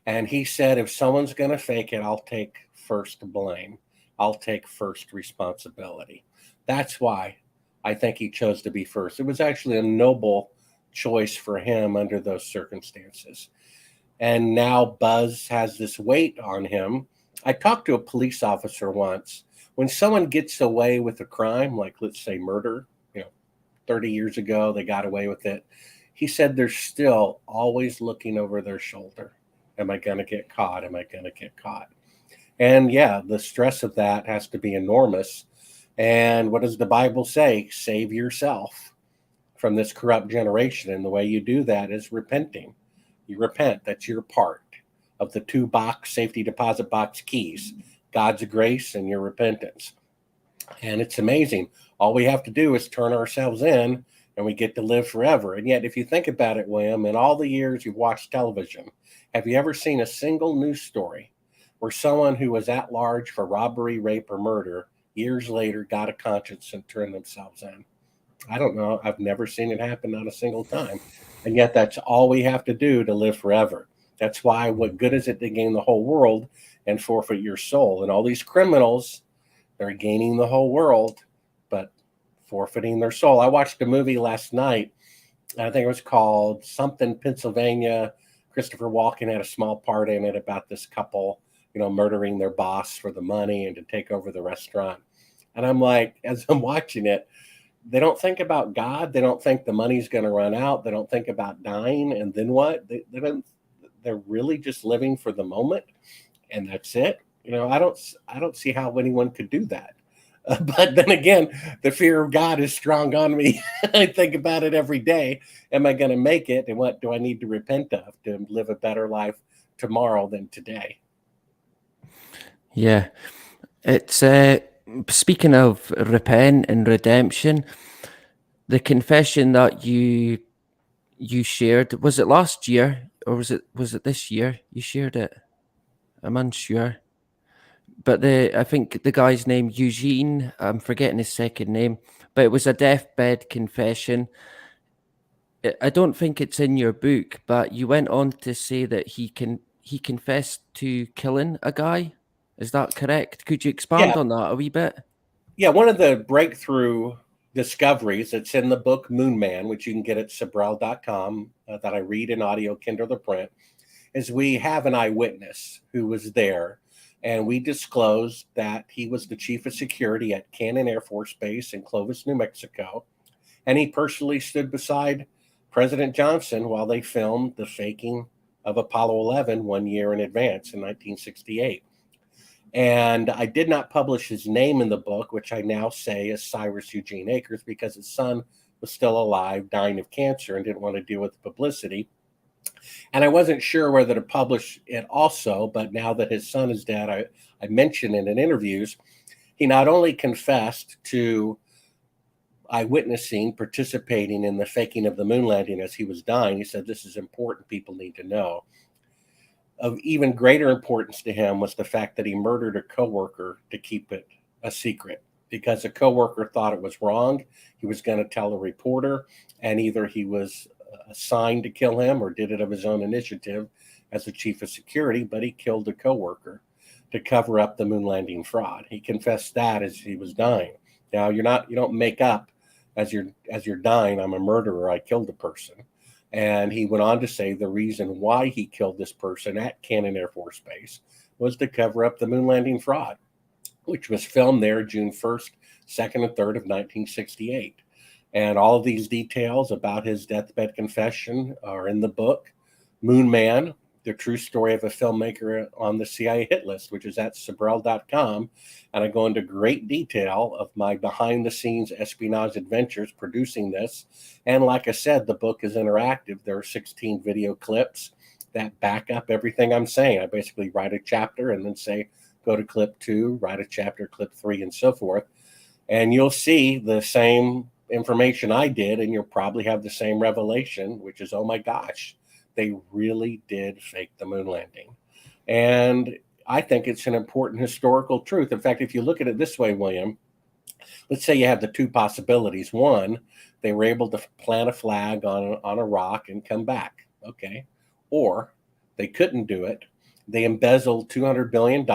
[SPEAKER 11] and he said, if someone's going to fake it, I'll take first blame. I'll take first responsibility. That's why I think he chose to be first. It was actually a noble choice for him under those circumstances. And now Buzz has this weight on him. I talked to a police officer once. When someone gets away with a crime, like let's say murder, 30 years ago, they got away with it. He said they're still always looking over their shoulder. Am I going to get caught? Am I going to get caught? And yeah, the stress of that has to be enormous. And what does the Bible say? Save yourself from this corrupt generation. And the way you do that is repenting. You repent. That's your part of the 2-box safety deposit box keys. God's grace and your repentance. And it's amazing. All we have to do is turn ourselves in and we get to live forever. And yet, if you think about it, William, in all the years you've watched television, have you ever seen a single news story where someone who was at large for robbery, rape, or murder years later got a conscience and turned themselves in? I don't know. I've never seen it happen, not a single time. And yet that's all we have to do to live forever. That's why what good is it to gain the whole world and forfeit your soul. And all these criminals, they're gaining the whole world, but forfeiting their soul. I watched a movie last night. I think it was called something Pennsylvania. Christopher Walken had a small part in it about this couple, murdering their boss for the money and to take over the restaurant. And I'm like, as I'm watching it, they don't think about God. They don't think the money's going to run out. They don't think about dying. And then what? They're really just living for the moment, and that's it. I don't see how anyone could do that. But then again, the fear of God is strong on me. I think about it every day. Am I going to make it? And what do I need to repent of to live a better life tomorrow than today?
[SPEAKER 10] Yeah. It's speaking of repent and redemption, the confession that you shared, was it last year or was it this year you shared it? I'm unsure. But I think the guy's name, Eugene, I'm forgetting his second name, but it was a deathbed confession. I don't think it's in your book, but you went on to say that he confessed to killing a guy. Is that correct? Could you expand on that a wee bit?
[SPEAKER 11] Yeah, one of the breakthrough discoveries that's in the book Moon Man, which you can get at Sibrel.com, that I read in audio, Kindle or print, is we have an eyewitness who was there. And we disclosed that he was the chief of security at Cannon Air Force Base in Clovis, New Mexico. And he personally stood beside President Johnson while they filmed the faking of Apollo 11 1 year in advance in 1968. And I did not publish his name in the book, which I now say is Cyrus Eugene Akers, because his son was still alive, dying of cancer, and didn't want to deal with the publicity. And I wasn't sure whether to publish it also, but now that his son is dead, I mentioned in interviews, he not only confessed to eyewitnessing, participating in the faking of the moon landing as he was dying. He said, this is important, people need to know. Of even greater importance to him was the fact that he murdered a coworker to keep it a secret, because a coworker thought it was wrong. He was going to tell a reporter, and either he was assigned to kill him or did it of his own initiative as the chief of security, but he killed a coworker to cover up the moon landing fraud. He confessed that as he was dying. Now you don't make up as you're dying, I'm a murderer, I killed a person. And he went on to say the reason why he killed this person at Cannon Air Force Base was to cover up the moon landing fraud, which was filmed there June 1st, 2nd, and 3rd of 1968. And all of these details about his deathbed confession are in the book, Moon Man, The True Story of a Filmmaker on the CIA Hit List, which is at Sibrel.com. And I go into great detail of my behind-the-scenes espionage adventures producing this. And like I said, the book is interactive. There are 16 video clips that back up everything I'm saying. I basically write a chapter and then say, go to clip 2, write a chapter, clip 3, and so forth. And you'll see the same information I did, and you'll probably have the same revelation, which is, oh my gosh, they really did fake the moon landing. And I think it's an important historical truth. In fact, if you look at it this way, William, let's say you have the two possibilities. One, they were able to plant a flag on a rock and come back. Okay. Or they couldn't do it. They embezzled $200 billion.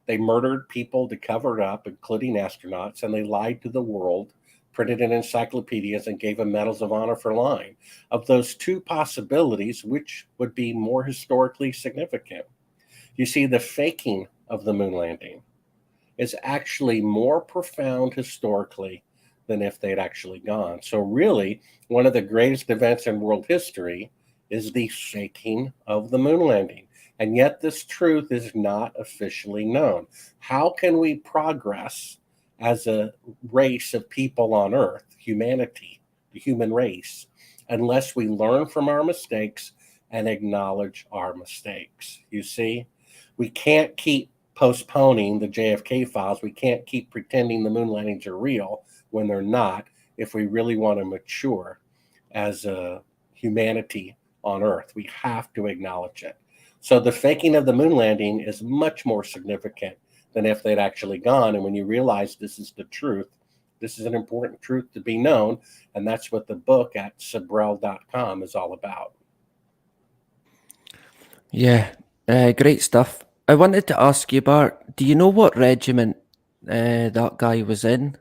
[SPEAKER 11] They murdered people to cover it up, including astronauts, and they lied to the world, printed in encyclopedias, and gave them medals of honor for lying. Of those two possibilities, which would be more historically significant? You see, the faking of the moon landing is actually more profound historically than if they'd actually gone. So really, one of the greatest events in world history is the faking of the moon landing. And yet this truth is not officially known. How can we progress as a race of people on Earth, humanity, the human race, unless we learn from our mistakes and acknowledge our mistakes? You see, we can't keep postponing the JFK files. We can't keep pretending the moon landings are real when they're not, if we really want to mature as a humanity on Earth. We have to acknowledge it. So the faking of the moon landing is much more significant than if they'd actually gone. And when you realize this is the truth, this is an important truth to be known. And that's what the book at Sibrel.com is all about.
[SPEAKER 10] Yeah, great stuff. I wanted to ask you, Bart, do you know what regiment that guy was in?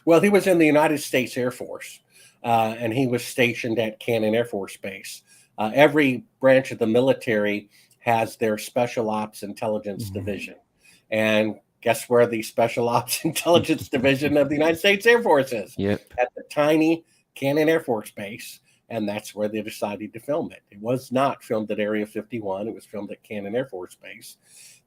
[SPEAKER 11] Well, he was in the United States Air Force, and he was stationed at Cannon Air Force Base. Every branch of the military has their Special Ops Intelligence Division. And guess where the Special Ops Intelligence Division of the United States Air Force is?
[SPEAKER 10] Yep.
[SPEAKER 11] At the tiny Cannon Air Force Base. And that's where they decided to film it. It was not filmed at Area 51. It was filmed at Cannon Air Force Base.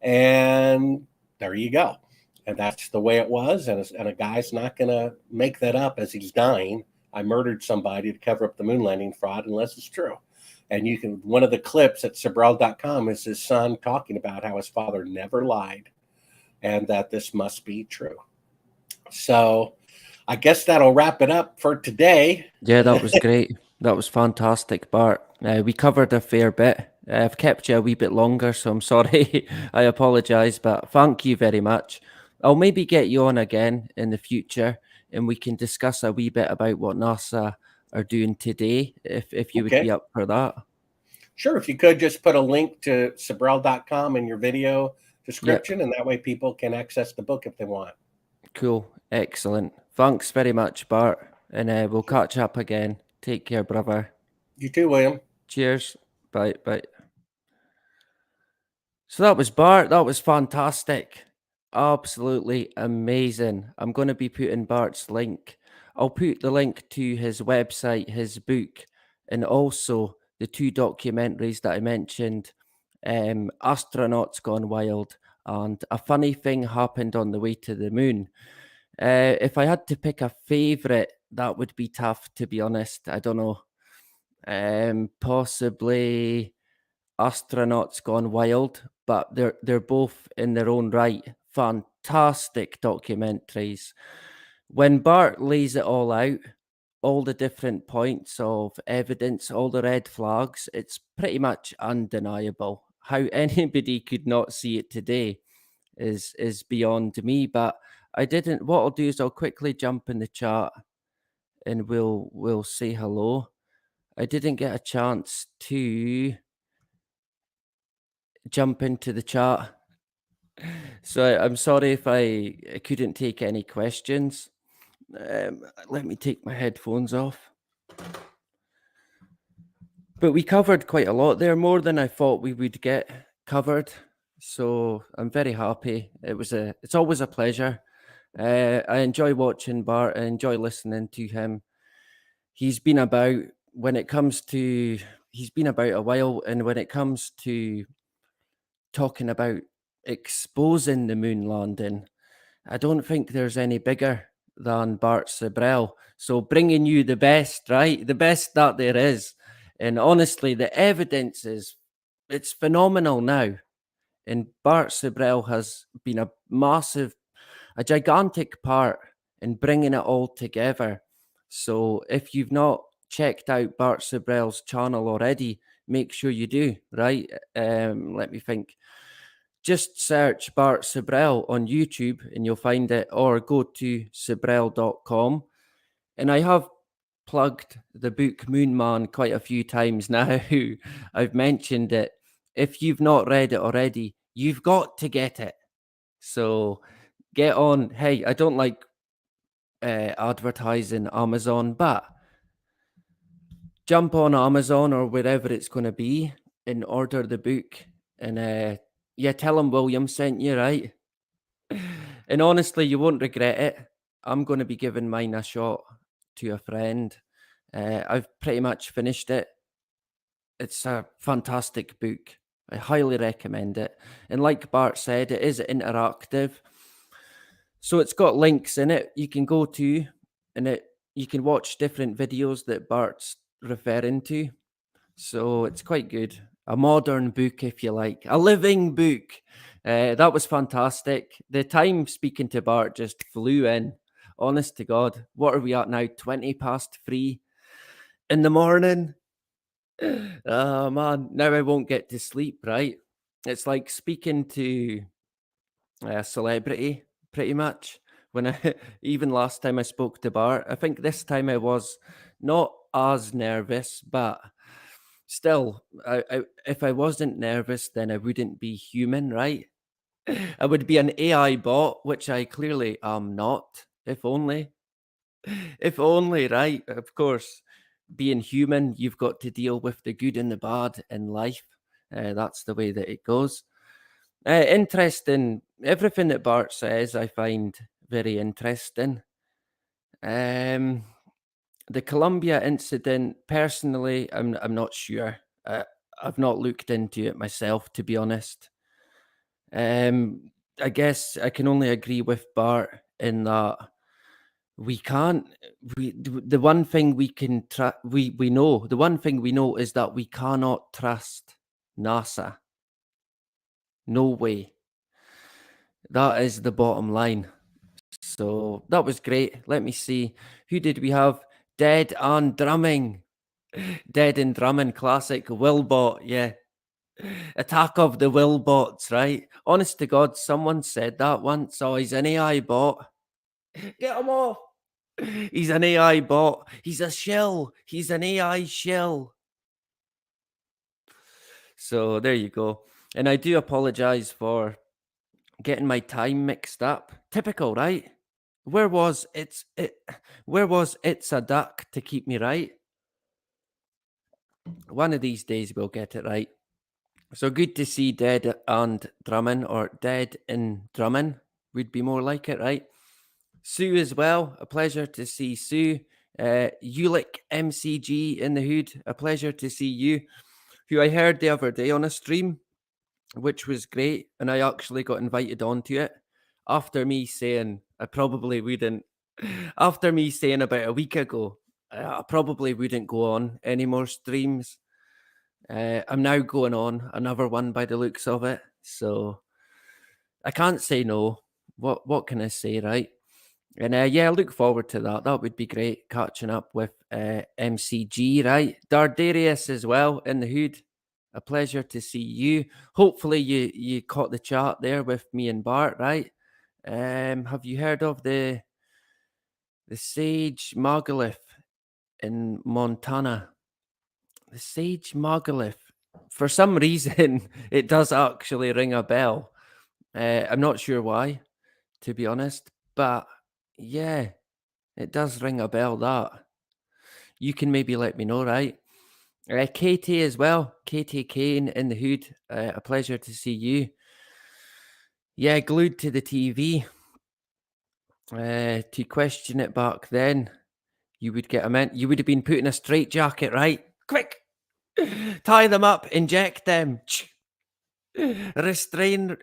[SPEAKER 11] And there you go. And that's the way it was. And a guy's not going to make that up as he's dying. I murdered somebody to cover up the moon landing fraud unless it's true. And you can, one of the clips at Sibrel.com is his son talking about how his father never lied and that this must be true. So I guess that'll wrap it up for today.
[SPEAKER 10] Yeah, that was great. That was fantastic, Bart. We covered a fair bit. I've kept you a wee bit longer, so I'm sorry. I apologise, but thank you very much. I'll maybe get you on again in the future and we can discuss a wee bit about what NASA are doing today, if you would be up for that.
[SPEAKER 11] Sure. If you could just put a link to Sibrel.com in your video description, and that way people can access the book if they want.
[SPEAKER 10] Cool. Excellent. Thanks very much, Bart. And we'll catch up again. Take care, brother.
[SPEAKER 11] You too, William.
[SPEAKER 10] Cheers. Bye. Bye. So that was Bart. That was fantastic. Absolutely amazing. I'm going to be putting Bart's link. I'll put the link to his website, his book, and also the two documentaries that I mentioned, Astronauts Gone Wild and A Funny Thing Happened on the Way to the Moon. If I had to pick a favorite, that would be tough, to be honest. I don't know. Possibly Astronauts Gone Wild, but they're both in their own right fantastic documentaries. When Bart lays it all out, all the different points of evidence, all the red flags, it's pretty much undeniable. How anybody could not see it today is beyond me. But I didn't. What I'll do is I'll quickly jump in the chat and we'll say hello. I didn't get a chance to jump into the chat, so I'm sorry if I couldn't take any questions. Let me take my headphones off. But we covered quite a lot there, more than I thought we would get covered. So I'm very happy. It's always a pleasure. I enjoy watching Bart. I enjoy listening to him. He's been about a while, and when it comes to talking about exposing the moon landing, I don't think there's any bigger than Bart Sibrel. So bringing you the best, right? The best that there is. And honestly, the evidence it's phenomenal now. And Bart Sibrel has been a gigantic part in bringing it all together. So if you've not checked out Bart Sibrel's channel already, make sure you do, right? Let me think. Just search Bart Sibrel on YouTube and you'll find it, or go to Sibrel.com. And I have plugged the book Moon Man quite a few times now. I've mentioned it. If you've not read it already, you've got to get it. So get on. Hey, I don't like advertising Amazon, but jump on Amazon or wherever it's going to be and order the book. And tell them William sent you, right? And honestly, you won't regret it. I'm going to be giving mine a shot to a friend. I've pretty much finished it. It's a fantastic book. I highly recommend it. And like Bart said, it is interactive. So it's got links in it you can go to, and you can watch different videos that Bart's referring to. So it's quite good. A modern book, if you like. A living book. That was fantastic. The time speaking to Bart just flew in. Honest to God. What are we at now? 3:20 in the morning? Oh, man. Now I won't get to sleep, right? It's like speaking to a celebrity, pretty much. Even last time I spoke to Bart, I think this time I was not as nervous, but still, if I wasn't nervous, then I wouldn't be human, right? I would be an AI bot, which I clearly am not. If only. If only, right? Of course, being human, you've got to deal with the good and the bad in life. That's the way that it goes. Interesting. Everything that Bart says, I find very interesting. The Columbia incident, personally, I'm not sure. I've not looked into it myself, to be honest. I guess I can only agree with Bart in that we can't. The one thing we can we know, the one thing we know is that we cannot trust NASA. No way. That is the bottom line. So that was great. Let me see. Who did we have? Dead and Drumming. Dead and Drumming classic. Willbot, yeah. Attack of the Willbots, right? Honest to God, someone said that once. Oh, he's an AI bot. Get him off. He's an AI bot. He's a shell. He's an AI shell. So there you go. And I do apologize for getting my time mixed up. Typical, right? Where was it's a duck to keep me right? One of these days we'll get it right. So good to see Dead and Drummond, or Dead in Drummond would be more like it, right? Sue as well. A pleasure to see Sue. Ulick MCG in the hood. A pleasure to see you, who I heard the other day on a stream, which was great. And I actually got invited onto it after me saying I probably wouldn't. After me saying about a week ago, I probably wouldn't go on any more streams. I'm now going on another one by the looks of it. So I can't say no. What can I say, right? And yeah, I look forward to that. That would be great, catching up with MCG, right? Dardarius as well in the hood. A pleasure to see you. Hopefully you caught the chat there with me and Bart, right? Have you heard of the Sage Margalith in Montana? The Sage Margalith. For some reason, it does actually ring a bell. I'm not sure why, to be honest, but yeah, it does ring a bell. That you can maybe let me know, right? Katie as well, Katie Kane in the hood. A pleasure to see you. Yeah, glued to the TV. To question it back then, you would get you would have been put in a straitjacket, right? Quick, tie them up, inject them. Restrain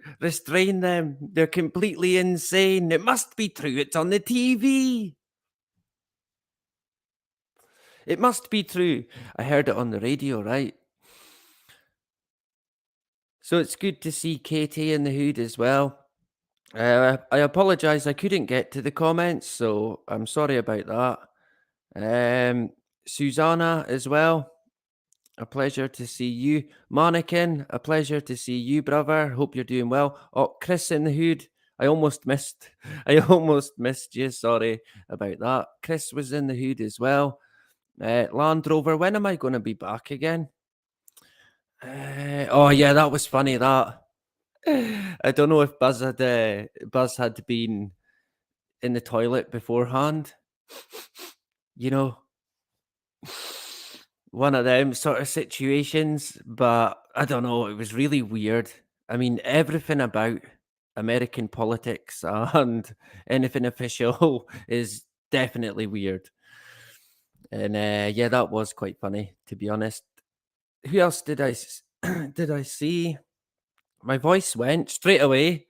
[SPEAKER 10] them. They're completely insane. It must be true. It's on the TV. It must be true. I heard it on the radio, right? So it's good to see Katie in the hood as well. I apologize, I couldn't get to the comments, so I'm sorry about that. Susanna as well. A pleasure to see you. Mannequin, a pleasure to see you, brother. Hope you're doing well. Oh, Chris in the hood. I almost missed you. Sorry about that. Chris was in the hood as well. Land Rover, when am I going to be back again? Oh yeah, that was funny. That I don't know if Buzz had been in the toilet beforehand. You know, one of them sort of situations, but I don't know. It was really weird. I mean, everything about American politics and anything official is definitely weird. And yeah, that was quite funny, to be honest. Who else did I see? My voice went straight away.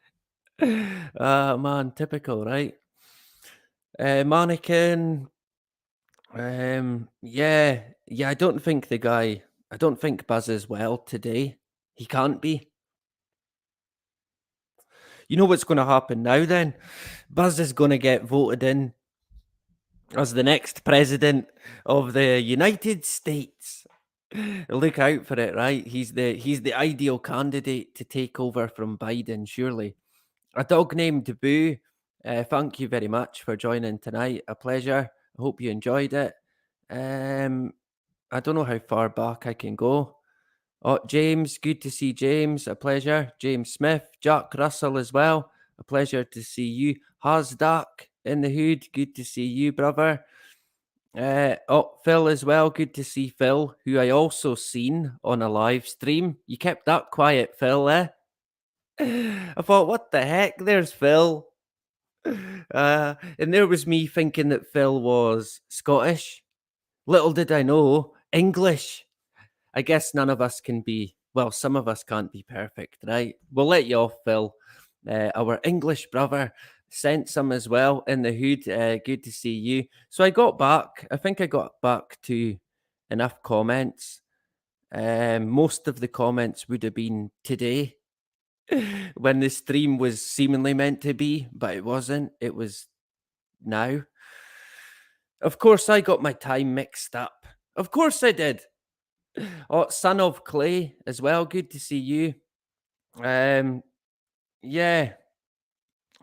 [SPEAKER 10] Man, typical, right? Mannequin. Yeah. I don't think Buzz is well today. He can't be. You know what's going to happen now then? Buzz is going to get voted in as the next president of the United States. Look out for it, right? He's the ideal candidate to take over from Biden, surely. A dog named Boo. Thank you very much for joining tonight. A pleasure. I hope you enjoyed it. I don't know how far back I can go. Oh, James, good to see James. A pleasure. James Smith, Jack Russell as well. A pleasure to see you. Hasdak in the hood. Good to see you, brother. Phil as well. Good to see Phil, who I also seen on a live stream. You kept that quiet, Phil, eh? I thought, what the heck? There's Phil. And there was me thinking that Phil was Scottish. Little did I know, English. I guess none of us can be, well, some of us can't be perfect, right? We'll let you off, Phil. Our English brother sent some as well in the hood. Good to see you. So I think I got back to enough comments. Most of the comments would have been today when the stream was seemingly meant to be, but it wasn't. It was now. Of course, I got my time mixed up. Of course I did. Oh, Son of Clay as well. Good to see you. Yeah.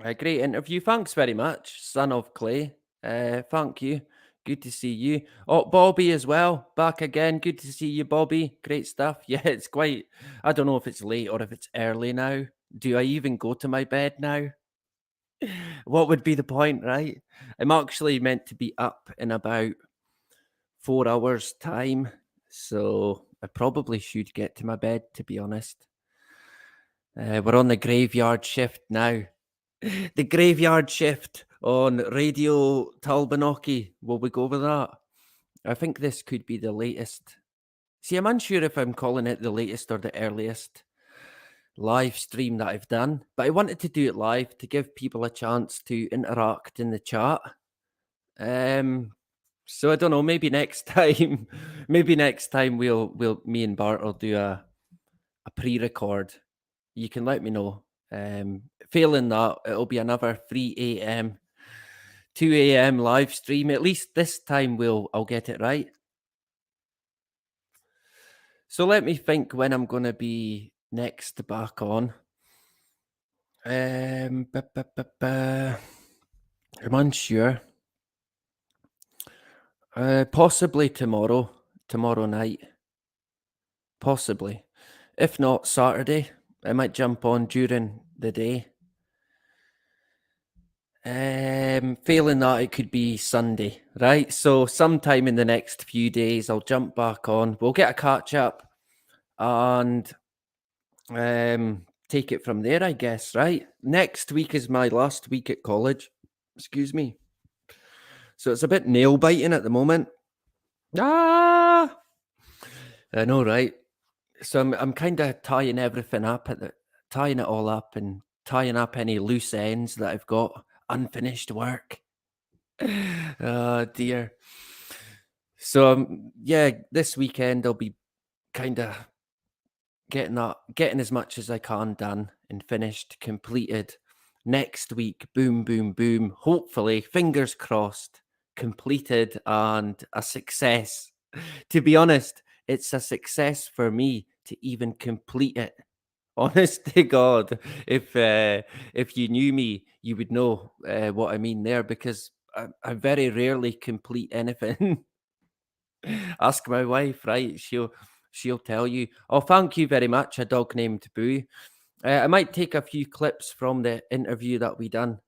[SPEAKER 10] A great interview. Thanks very much, Son of Clay. Thank you. Good to see you. Oh, Bobby as well. Back again. Good to see you, Bobby. Great stuff. Yeah, it's quite, I don't know if it's late or if it's early now. Do I even go to my bed now? What would be the point, right? I'm actually meant to be up in about 4 hours' time. So I probably should get to my bed, to be honest. We're on the graveyard shift now. The graveyard shift on Radio Talbanocky. Will we go with that? I think this could be the latest. See, I'm unsure if I'm calling it the latest or the earliest live stream that I've done, but I wanted to do it live to give people a chance to interact in the chat. So I don't know, maybe next time, me and Bart will do a pre-record. You can let me know. Failing that, it'll be another 3 a.m., 2 a.m. live stream. At least this time I'll get it right. So let me think when I'm going to be next back on. I'm unsure. Possibly tomorrow night. Possibly. If not Saturday, I might jump on during the day. Failing that, it could be Sunday, right? So sometime in the next few days, I'll jump back on. We'll get a catch up and take it from there, I guess, right? Next week is my last week at college. Excuse me. So it's a bit nail biting at the moment. I know, right? So I'm kind of tying everything up tying it all up and tying up any loose ends that I've got. Unfinished work. Oh dear. So yeah, this weekend I'll be kind of getting as much as I can done and finished, completed. Next week, boom, boom, boom. Hopefully, fingers crossed, completed and a success. To be honest, it's a success for me to even complete it. Honest to God, if you knew me, you would know what I mean there, because I very rarely complete anything. Ask my wife, right? She'll tell you. Oh, thank you very much. A dog named Boo. I might take a few clips from the interview that we done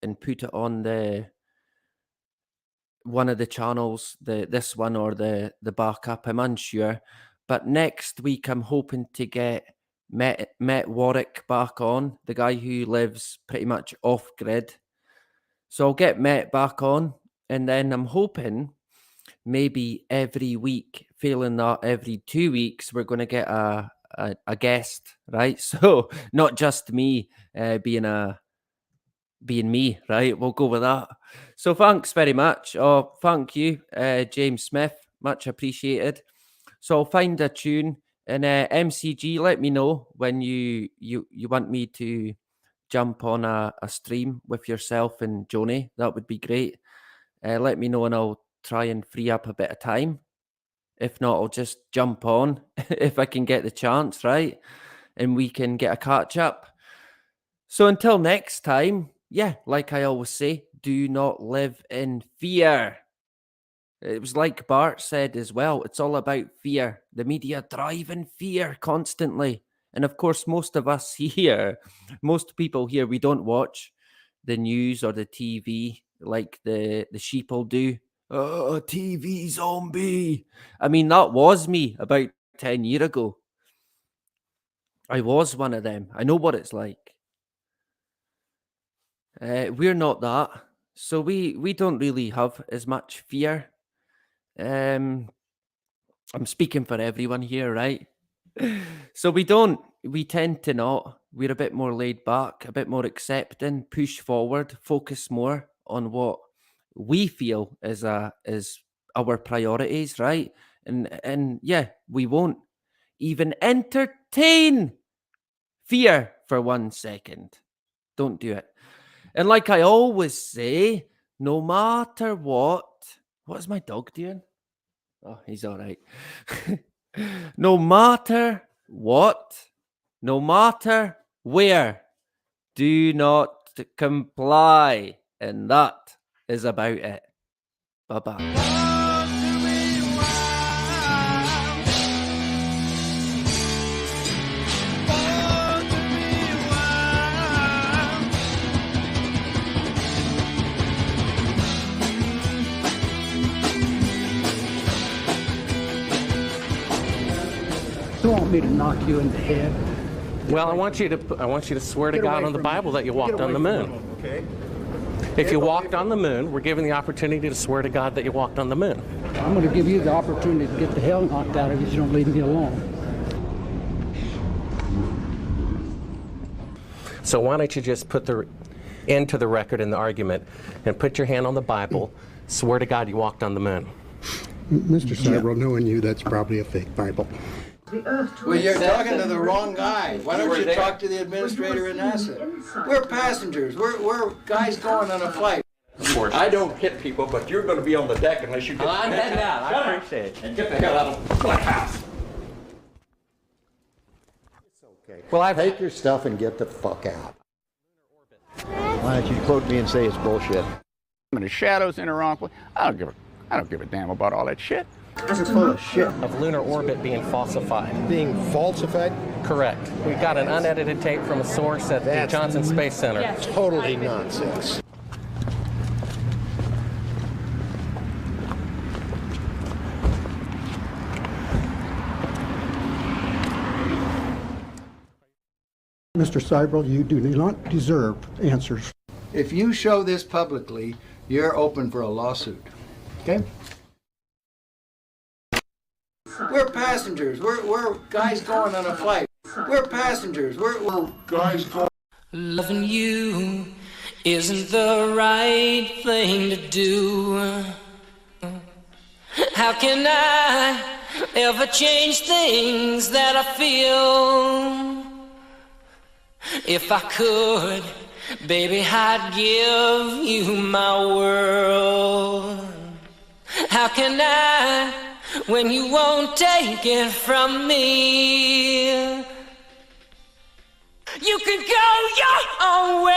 [SPEAKER 10] and put it on one of the channels, this one or the backup. I'm unsure. But next week, I'm hoping to get Met Warwick back on, the guy who lives pretty much off grid. So I'll get Met back on, and then I'm hoping maybe every week, failing that every 2 weeks, we're going to get a guest, right? So not just me being me, right? We'll go with that. So thanks very much. Oh, thank you, James Smith. Much appreciated. So I'll find a tune. And MCG, let me know when you want me to jump on a stream with yourself and Joni. That would be great. Let me know and I'll try and free up a bit of time. If not, I'll just jump on if I can get the chance, right? And we can get a catch up. So until next time, yeah, like I always say, do not live in fear. It was like Bart said as well. It's all about fear. The media driving fear constantly. And of course, most of us here, most people here, we don't watch the news or the TV like the sheeple do. Oh, TV zombie. I mean, that was me about 10 years ago. I was one of them. I know what it's like. We're not that. So we don't really have as much fear. I'm speaking for everyone here, right? So we tend to not. We're a bit more laid back, a bit more accepting, push forward, focus more on what we feel is our priorities, right? And yeah, we won't even entertain fear for 1 second. Don't do it. And like I always say, no matter what is my dog doing? Oh, he's all right. No matter what, no matter where, do not comply. And that is about it. Bye-bye.
[SPEAKER 1] You want me to knock you in the head?
[SPEAKER 2] Well, I want you to swear to God on the Bible that you walked on the moon.
[SPEAKER 6] Okay?
[SPEAKER 2] If you walked on the moon, we're given the opportunity to swear to God that you walked on the moon.
[SPEAKER 1] I'm going to give you the opportunity to get the hell knocked out of you if you don't leave me alone.
[SPEAKER 2] So why don't you just put the end to the record in the argument and put your hand on the Bible, swear to God you walked on the moon.
[SPEAKER 4] Mr. Sibrel, knowing you, that's probably a fake Bible.
[SPEAKER 3] Well, you're talking to the wrong guy. Why don't you talk to the administrator in NASA? We're passengers. We're guys going on a flight.
[SPEAKER 5] I don't hit people, but you're going to be on the deck unless you get.
[SPEAKER 2] I'm heading out. I appreciate it.
[SPEAKER 5] And get the hell out of my house.
[SPEAKER 6] Okay.
[SPEAKER 2] Well,
[SPEAKER 6] Take your stuff and get the fuck out. Why don't you quote me and say it's bullshit?
[SPEAKER 7] In the shadows in the wrong place. I don't give a damn about all that shit.
[SPEAKER 6] You're full of shit.
[SPEAKER 2] of lunar orbit being falsified.
[SPEAKER 6] Being falsified?
[SPEAKER 2] Correct. We got an unedited tape from a source at the Johnson Space Center.
[SPEAKER 6] Totally nonsense.
[SPEAKER 4] Mr. Sibrel, you do not deserve answers.
[SPEAKER 3] If you show this publicly, you're open for a lawsuit. Okay? We're passengers. We're guys going on a flight. We're passengers. We're
[SPEAKER 9] Guys, go.
[SPEAKER 8] Loving you isn't the right thing to do. How can I ever change things that I feel? If I could, baby, I'd give you my world. How can I, when you won't take it from me? You can go your own way,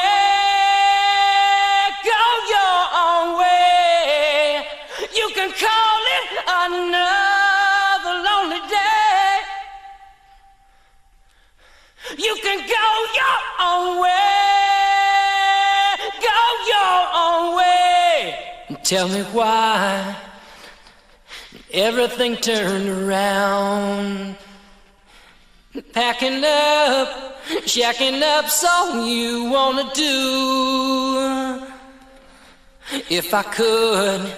[SPEAKER 8] go your own way. You can call it another lonely day. You can go your own way, go your own way. And tell me why everything turned around. Packing up, shacking up, so you wanna do. If I could,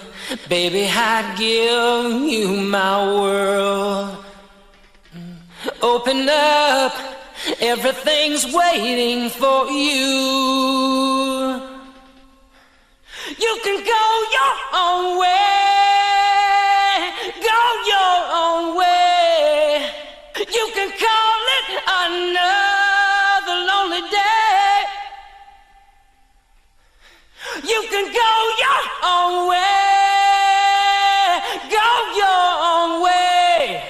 [SPEAKER 8] baby, I'd give you my world. Open up, everything's waiting for you. You can go your own way, go your own way. You can call it another lonely day. You can go your own way, go your own way.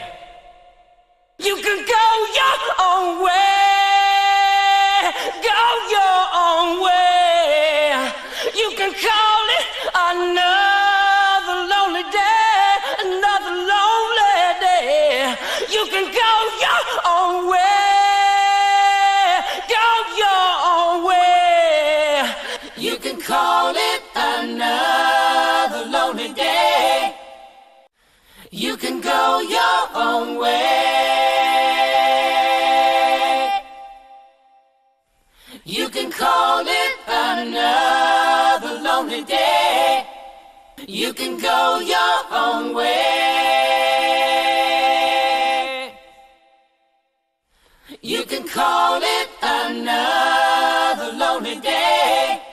[SPEAKER 8] You can go your own way, go your own way. You can call it another lonely day. call it another lonely day. You can go your own way. You can call it another lonely day. You can go your own way. You can call it another lonely day.